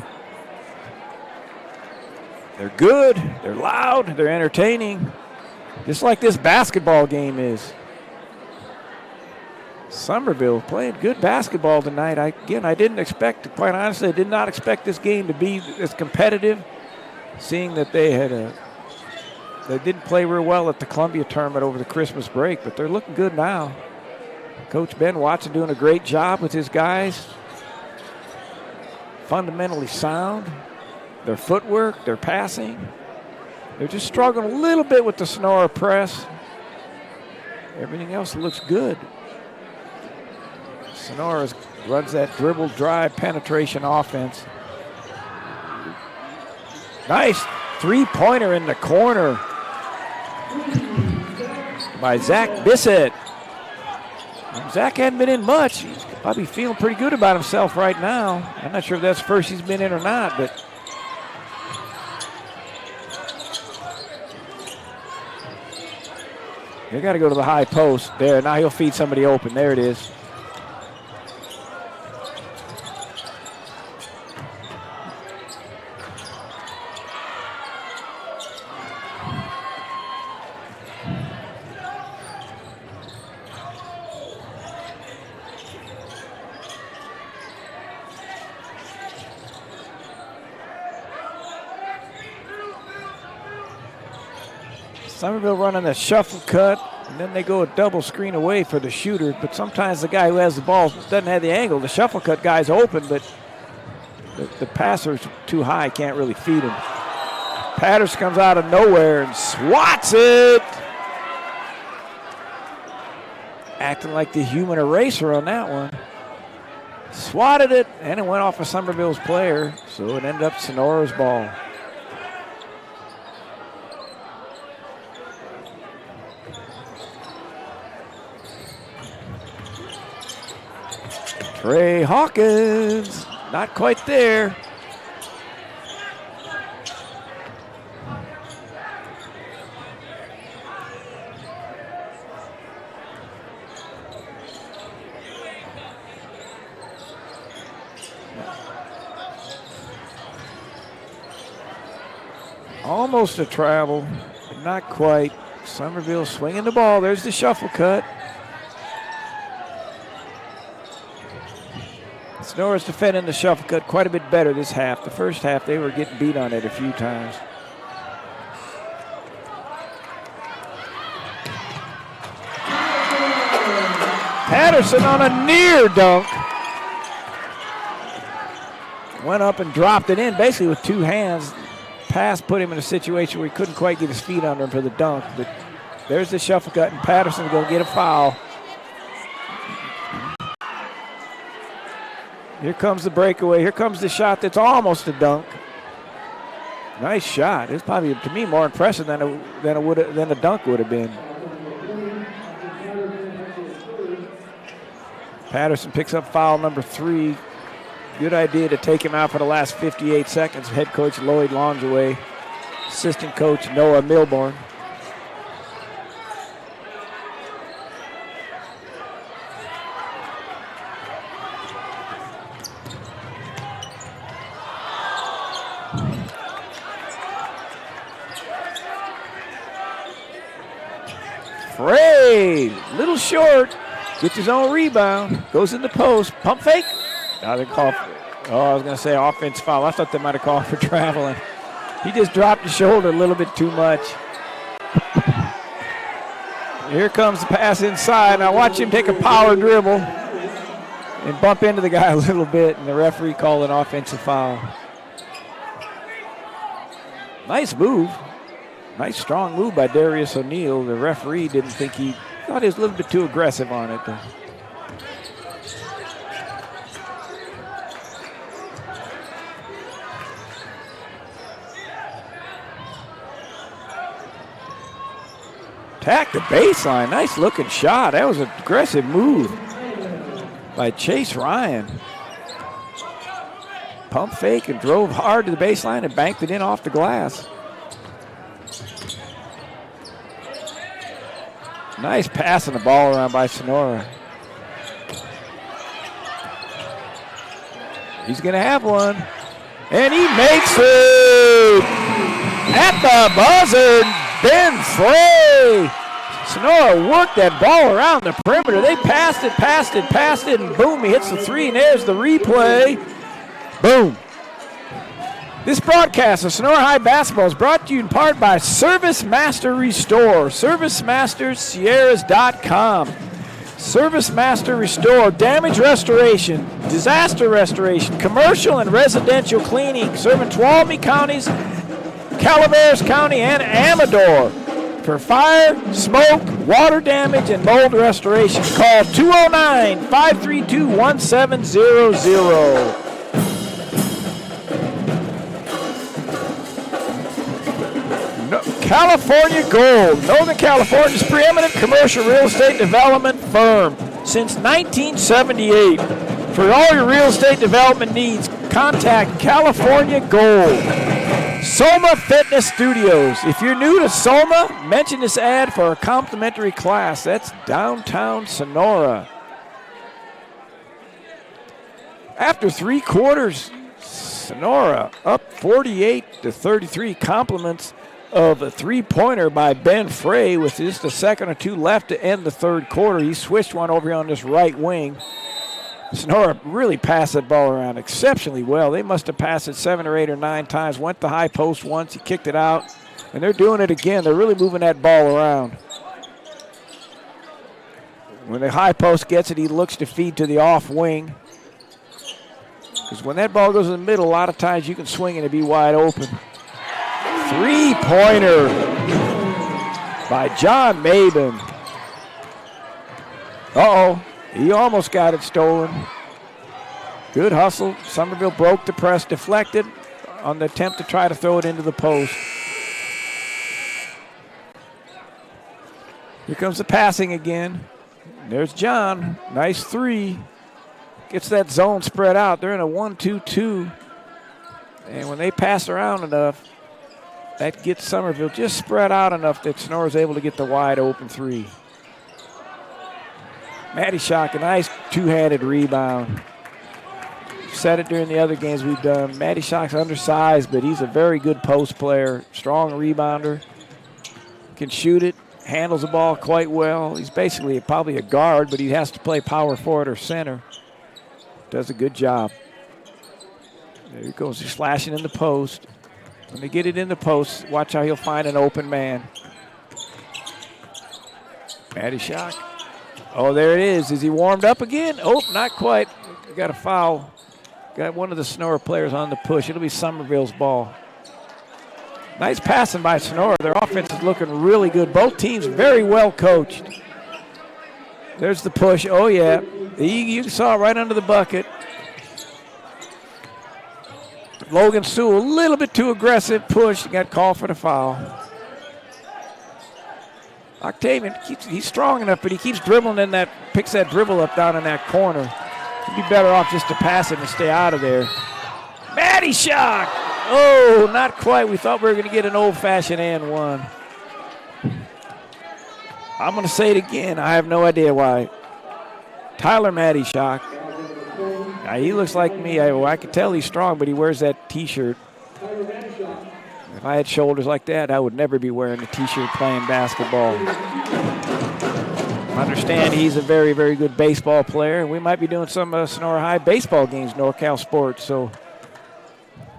They're good. They're loud. They're entertaining. Just like this basketball game is. Summerville playing good basketball tonight. I didn't expect, quite honestly, I did not expect this game to be as competitive, seeing that they didn't play real well at the Columbia tournament over the Christmas break, but they're looking good now. Coach Ben Watson doing a great job with his guys. Fundamentally sound. Their footwork, their passing. They're just struggling a little bit with the Sonora press. everything else looks good. Sonora runs that dribble, drive, penetration offense. Nice three-pointer in the corner by Zach Bissett. Zach hadn't been in much. He's probably feeling pretty good about himself right now. I'm not sure if that's the first he's been in or not, but they got to go to the high post. There, now he'll feed somebody open. There it is. Summerville running the shuffle cut, and then they go a double screen away for the shooter, but sometimes the guy who has the ball doesn't have the angle. The shuffle cut guy's open, but the passer's too high, can't really feed him. Patterson comes out of nowhere and swats it. Acting like the human eraser on that one. Swatted it, and it went off of Summerville's player, so it ended up Sonora's ball. Trey Hawkins, not quite there. Almost a travel, but not quite. Summerville swinging the ball. There's the shuffle cut. Sonora's defending the shuffle cut quite a bit better this half. The first half, they were getting beat on it a few times. Patterson on a near dunk. Went up and dropped it in basically with two hands. Pass put him in a situation where he couldn't quite get his feet under him for the dunk. But there's the shuffle cut, and Patterson's going to get a foul. Here comes the breakaway. Here comes the shot that's almost a dunk. Nice shot. It's probably, to me, more impressive than a dunk would have been. Patterson picks up foul number 3. Good idea to take him out for the last 58 seconds. Head coach Lloyd Longaway, assistant coach Noah Milborn. Frey, little short, gets his own rebound, goes in the post, pump fake. Now they call, I was going to say offense foul. I thought they might have called for traveling. He just dropped his shoulder a little bit too much. Here comes the pass inside. Now watch him take a power dribble and bump into the guy a little bit, and the referee called an offensive foul. Nice move. Nice strong move by Darius O'Neal. The referee didn't think thought he was a little bit too aggressive on it. Attack the baseline. Nice looking shot. That was an aggressive move by Chase Ryan. Pump fake and drove hard to the baseline and banked it in off the glass. Nice passing the ball around by Sonora. He's going to have one. And he makes it! At the buzzer, Ben Frey. Sonora worked that ball around the perimeter. They passed it, and boom, he hits the 3, and there's the replay. Boom. This broadcast of Sonora High Basketball is brought to you in part by Service Master Restore. ServiceMasterSierras.com. Service Master Restore, damage restoration, disaster restoration, commercial and residential cleaning, serving Tuolumne counties, Calaveras County, and Amador. For fire, smoke, water damage, and mold restoration, call 209-532-1700. California Gold, Northern California's preeminent commercial real estate development firm since 1978. For all your real estate development needs, contact California Gold. Soma Fitness Studios. If you're new to Soma, mention this ad for a complimentary class. That's downtown Sonora. After 3 quarters, Sonora up 48-33. Compliments of a 3-pointer by Ben Frey with just a second or two left to end the 3rd quarter. He switched one over here on this right wing. Sonora really passed that ball around exceptionally well. They must have passed it 7 or 8 or 9 times. Went the high post once. He kicked it out. And they're doing it again. They're really moving that ball around. When the high post gets it, he looks to feed to the off wing. Because when that ball goes in the middle, a lot of times you can swing it and be wide open. 3-pointer by John Maben. Uh-oh. He almost got it stolen. Good hustle. Summerville broke the press, deflected on the attempt to try to throw it into the post. Here comes the passing again. There's John. Nice 3. Gets that zone spread out. They're in a 1-2-2. And when they pass around enough, that gets Summerville just spread out enough that Sonora's able to get the wide open 3. Matty Schock, a nice 2-handed rebound. Said it during the other games we've done. Matty Schock's undersized, but he's a very good post player, strong rebounder, can shoot it, handles the ball quite well. He's basically probably a guard, but he has to play power forward or center. Does a good job. There he goes, he's slashing in the post. When they get it in the post, watch how he'll find an open man. Matty Schock. Oh, there it is. Is he warmed up again? Oh, not quite. Got a foul. Got one of the Sonora players on the push. It'll be Summerville's ball. Nice passing by Sonora. Their offense is looking really good. Both teams very well coached. There's the push. Oh, yeah. You saw it right under the bucket. Logan Sewell, a little bit too aggressive push. Got called for the foul. Octavian, he's strong enough, but he keeps dribbling in that, picks that dribble up down in that corner. He'd be better off just to pass it and stay out of there. Matty Schock! Oh, not quite. We thought we were going to get an old-fashioned and one. I'm going to say it again. I have no idea why. Tyler Matty Schock. Now, he looks like me. I can tell he's strong, but he wears that T-shirt. If I had shoulders like that, I would never be wearing a T-shirt playing basketball. I understand he's a very, very good baseball player. We might be doing some Sonora High baseball games, NorCal Sports, so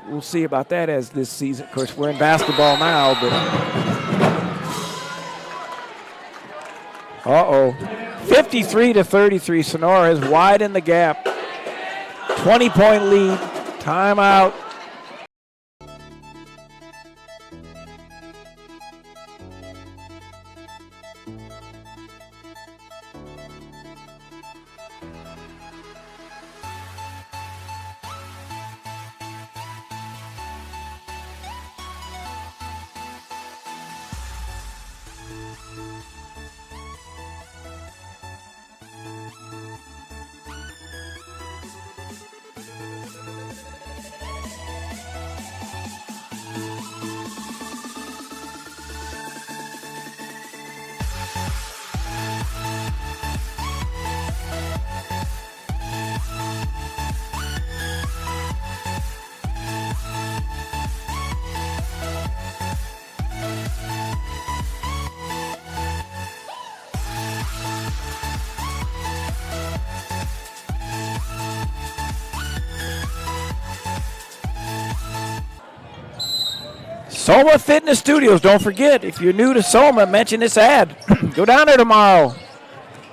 we'll see about that as this season. Of course, we're in basketball now, but... Uh-oh. 53-33, Sonora is wide in the gap. 20-point lead, timeout. Soma Fitness Studios. Don't forget, if you're new to Soma, mention this ad. Go down there tomorrow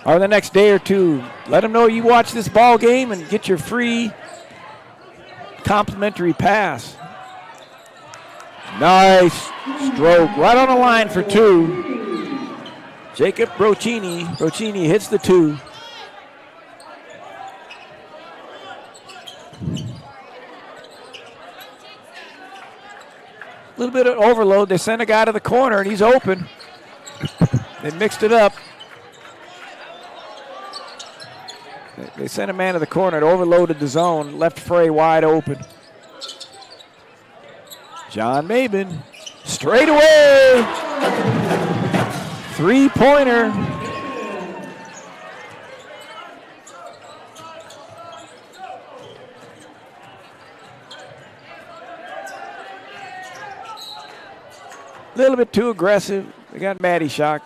or the next day or two. Let them know you watch this ball game and get your free complimentary pass. Nice stroke. Right on the line for 2. Jacob Brochini. Brochini hits the 2. A little bit of overload. They sent a guy to the corner, and he's open. They mixed it up. They sent a man to the corner. It overloaded the zone. Left Frey wide open. John Maben. Straight away. 3-pointer. A little bit too aggressive. They got Matty Shock.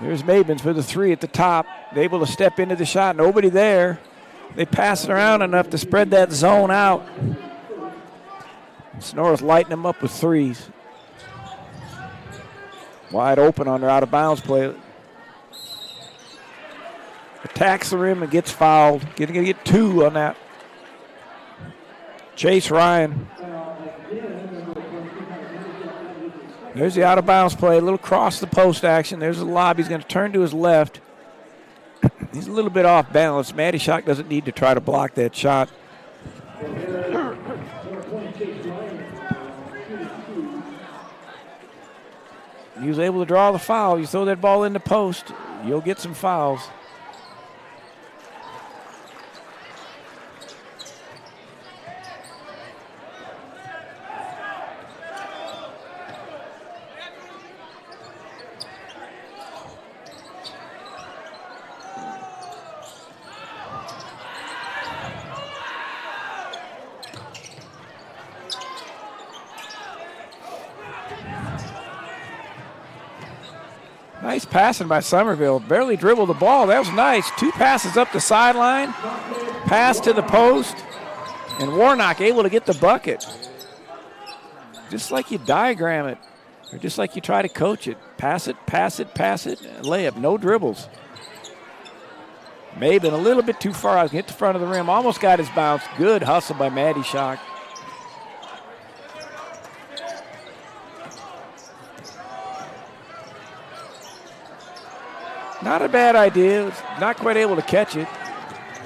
There's Mabens for the 3 at the top. They're able to step into the shot. Nobody there. They pass it around enough to spread that zone out. Sonora's lighting them up with 3s. Wide open on their out-of-bounds play. Attacks the rim and gets fouled. Going to get 2 on that. Chase Ryan. There's the out-of-bounds play. A little cross the post action. There's the lob. He's going to turn to his left. He's a little bit off balance. Matty Shock doesn't need to try to block that shot. He was able to draw the foul. You throw that ball in the post, you'll get some fouls. Nice passing by Summerville. Barely dribbled the ball. That was nice. 2 passes up the sideline. Pass to the post. And Warnock able to get the bucket. Just like you diagram it. Or just like you try to coach it. Pass it, pass it, pass it. Layup. No dribbles. Maben a little bit too far out. Hit the front of the rim. Almost got his bounce. Good hustle by Matty Shock. Not a bad idea. Not quite able to catch it.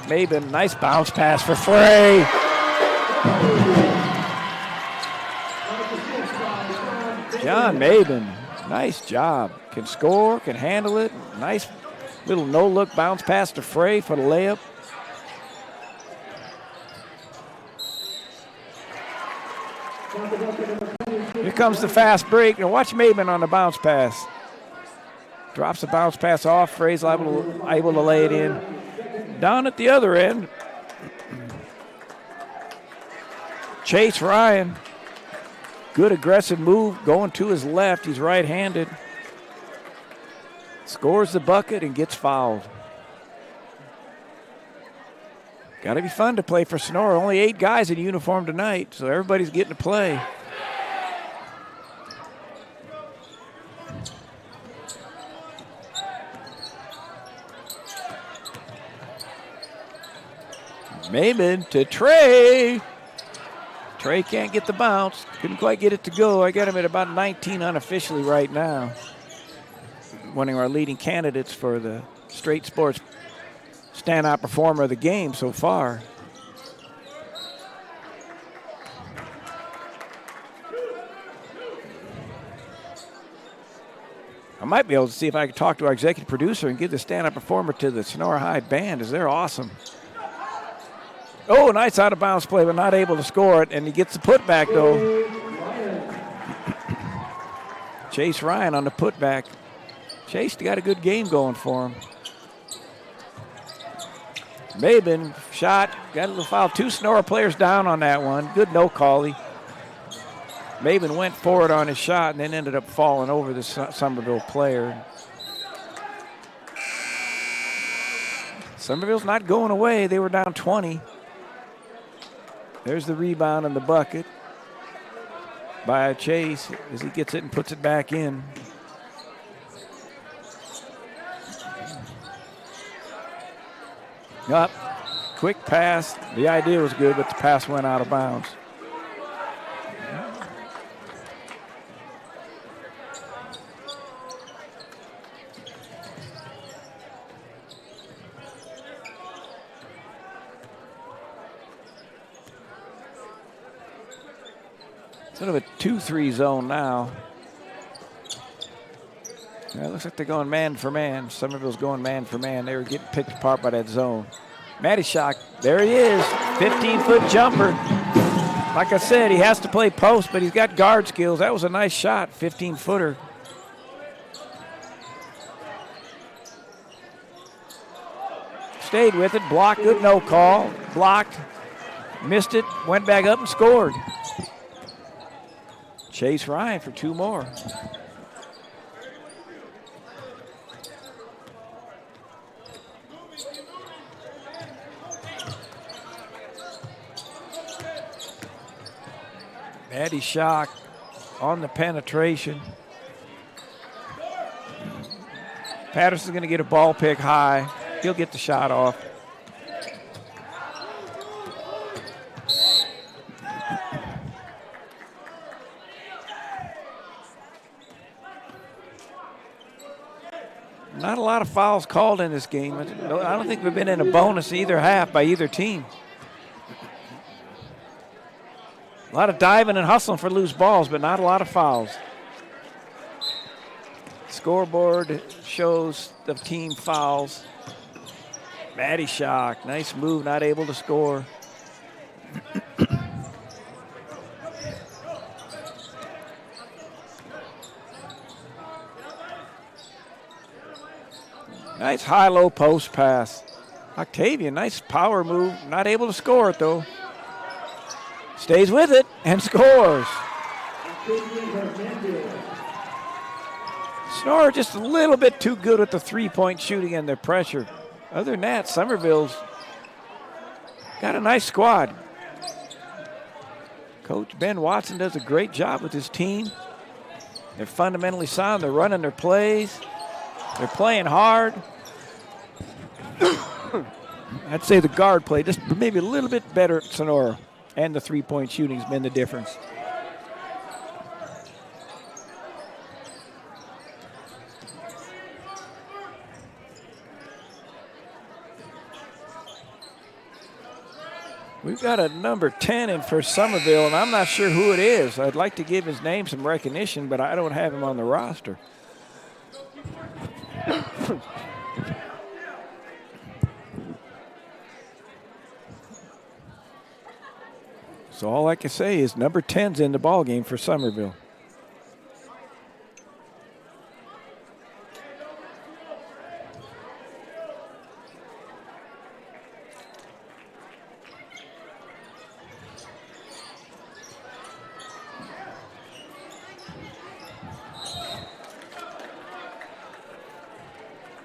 Maben, nice bounce pass for Frey. John Maben, nice job. Can score, can handle it. Nice little no-look bounce pass to Frey for the layup. Here comes the fast break. Now watch Maben on the bounce pass. Drops the bounce pass off. Frey's able to lay it in. Down at the other end, Chase Ryan. Good aggressive move going to his left. He's right-handed. Scores the bucket and gets fouled. Got to be fun to play for Sonora. Only 8 guys in uniform tonight, so everybody's getting to play. Maben to Trey. Trey can't get the bounce. Couldn't quite get it to go. I got him at about 19 unofficially right now. One of our leading candidates for the Straight Sports standout performer of the game so far. I might be able to see if I can talk to our executive producer and give the stand-up performer to the Sonora High Band, as they're awesome. Oh, nice out-of-bounds play, but not able to score it, and he gets the putback, though. Chase Ryan on the putback. Chase got a good game going for him. Maben, shot, got a little foul. 2 Sonora players down on that one. Good no call. Maben went forward on his shot and then ended up falling over the Summerville player. Summerville's not going away. They were down 20. There's the rebound and the bucket by Chase as he gets it and puts it back in. Up, quick pass. The idea was good, but the pass went out of bounds. Sort of a 2-3 zone now. Yeah, it looks like they're going man for man. Summerville's going man for man. They were getting picked apart by that zone. Matty Shock, there he is, 15-foot jumper. Like I said, he has to play post, but he's got guard skills. That was a nice shot, 15-footer. Stayed with it, blocked, good no call. Blocked, missed it, went back up and scored. Chase Ryan for 2 more. Matty Shock on the penetration. Patterson's going to get a ball pick high. He'll get the shot off. Not a lot of fouls called in this game. I don't think we've been in a bonus either half by either team. A lot of diving and hustling for loose balls, but not a lot of fouls. Scoreboard shows the team fouls. Matty Shock, nice move, not able to score. Nice high-low post pass. Octavian, nice power move, not able to score it though. Stays with it and scores. Sonora just a little bit too good with the three-point shooting and their pressure. Other than that, Summerville's got a nice squad. Coach Ben Watson does a great job with his team. They're fundamentally sound. They're running their plays. They're playing hard. I'd say the guard play just maybe a little bit better at Sonora, and the three-point shooting's been the difference. We've got a number 10 in for Summerville, and I'm not sure who it is. I'd like to give his name some recognition, but I don't have him on the roster. So all I can say is number 10's in the ball game for Summerville.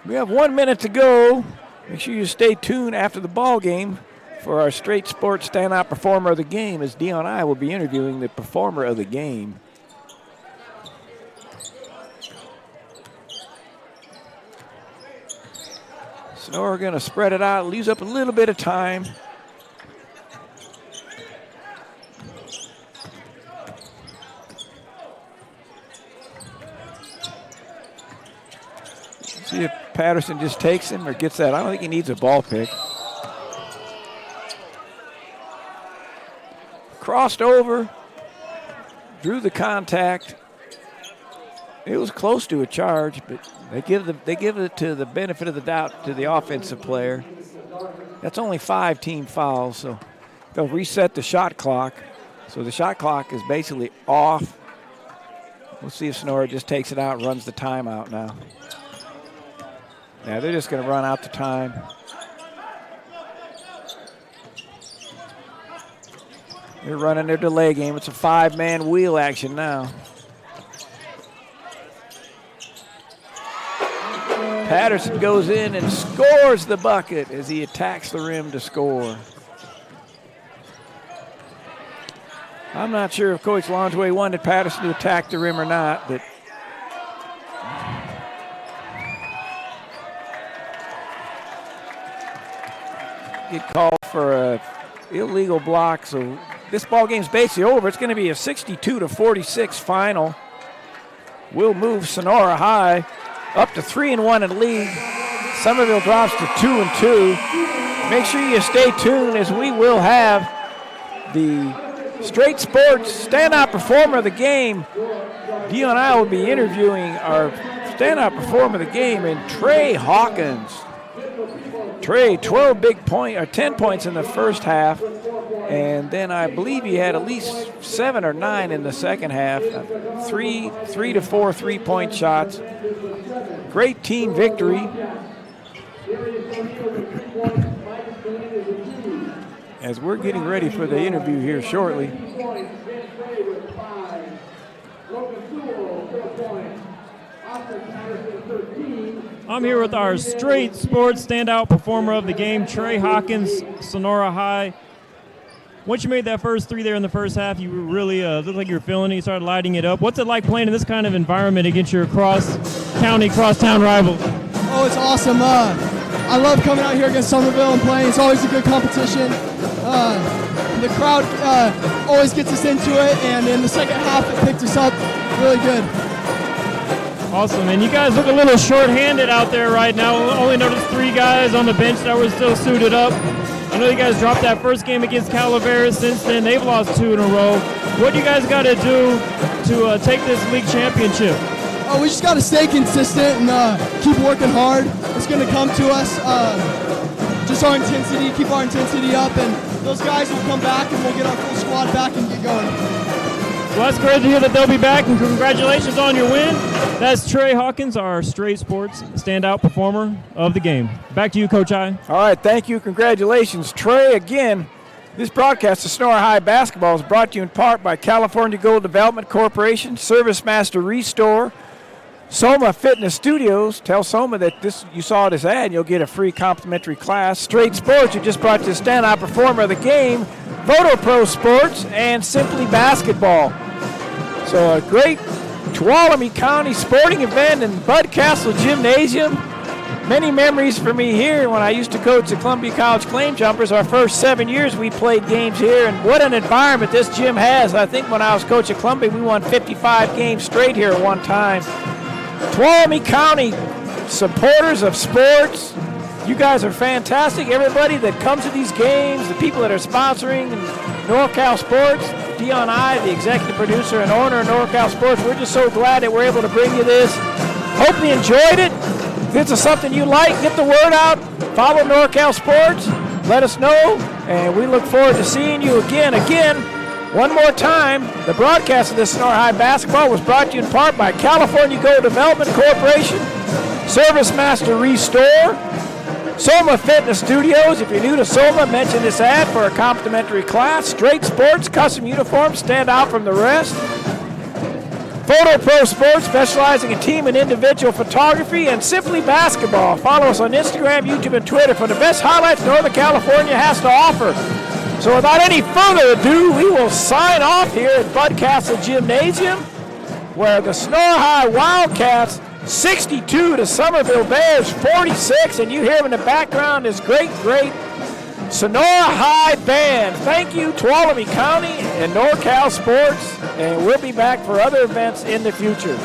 We have 1 minute to go. Make sure you stay tuned after the ball game for our Straight Sports Standout Performer of the Game, as Dion and I will be interviewing the performer of the game. Sonora going to spread it out, leaves up a little bit of time. See if Patterson just takes him or gets that. I don't think he needs a ball pick. Crossed over, drew the contact. It was close to a charge, but they give it to the benefit of the doubt to the offensive player. That's only 5 team fouls, so they'll reset the shot clock. So the shot clock is basically off. We'll see if Sonora just takes it out and runs the timeout now. Yeah, they're just going to run out the time. They're running their delay game. It's a 5-man wheel action now. Patterson goes in and scores the bucket as he attacks the rim to score. I'm not sure if Coach Longway wanted Patterson to attack the rim or not, but get called for a illegal block, so this ball game's basically over. It's going to be a 62-46 final. We'll move Sonora high up to 3-1 in league. Summerville drops to 2-2. Make sure you stay tuned, as we will have the Straight Sports standout performer of the game. Dio and I will be interviewing our standout performer of the game in Trey Hawkins. Trey, 10 points in the first half, and then I believe he had at least 7 or 9 in the second half. Three to four three-point shots. Great team victory. As we're getting ready for the interview here shortly. I'm here with our Straight Sports standout performer of the game, Trey Hawkins, Sonora High. Once you made that first three there in the first half, you really looked like you were feeling it. You started lighting it up. What's it like playing in this kind of environment against your cross-town rivals? Oh, it's awesome. I love coming out here against Summerville and playing. It's always a good competition. The crowd always gets us into it, and in the second half it picked us up really good. Awesome, and you guys look a little short-handed out there right now. Only noticed 3 guys on the bench that were still suited up. I know you guys dropped that first game against Calaveras. Since then, they've lost 2 in a row. What do you guys got to do to take this league championship? Oh, we just got to stay consistent and keep working hard. It's going to come to us. Just our intensity, keep our intensity up, and those guys will come back, and we'll get our full squad back and get going. Well, that's great to hear that they'll be back, and congratulations on your win. That's Trey Hawkins, our Straight Sports standout performer of the game. Back to you, Coach I. All right, thank you. Congratulations, Trey. Again, this broadcast of Sonora High basketball is brought to you in part by California Gold Development Corporation, Service Master Restore, Soma Fitness Studios. Tell Soma that you saw this ad and you'll get a free complimentary class. Straight Sports, you just brought you the standout performer of the game, Voto Pro Sports, and Simply Basketball. So a great Tuolumne County sporting event in Bud Castle Gymnasium. Many memories for me here when I used to coach the Columbia College Claim Jumpers. Our first 7 years we played games here, and what an environment this gym has. I think when I was coach at Columbia, we won 55 games straight here at one time. Tuolumne County supporters of sports, you guys are fantastic. Everybody that comes to these games, the people that are sponsoring NorCal Sports, Dion I, the executive producer and owner of NorCal Sports, we're just so glad that we're able to bring you this. Hope you enjoyed it. If this is something you like, get the word out. Follow NorCal Sports. Let us know, and we look forward to seeing you again. One more time, the broadcast of this Sonora High basketball was brought to you in part by California Gold Development Corporation, Service Master Restore, Soma Fitness Studios. If you're new to Soma, mention this ad for a complimentary class. Straight Sports, custom uniforms, stand out from the rest. Photo Pro Sports, specializing in team and individual photography, and Simply Basketball. Follow us on Instagram, YouTube, and Twitter for the best highlights Northern California has to offer. So without any further ado, we will sign off here at Bud Castle Gymnasium, where the Sonora High Wildcats 62 to Summerville Bears 46, and you hear in the background this great Sonora High band. Thank you, Tuolumne County and NorCal Sports, and we'll be back for other events in the future.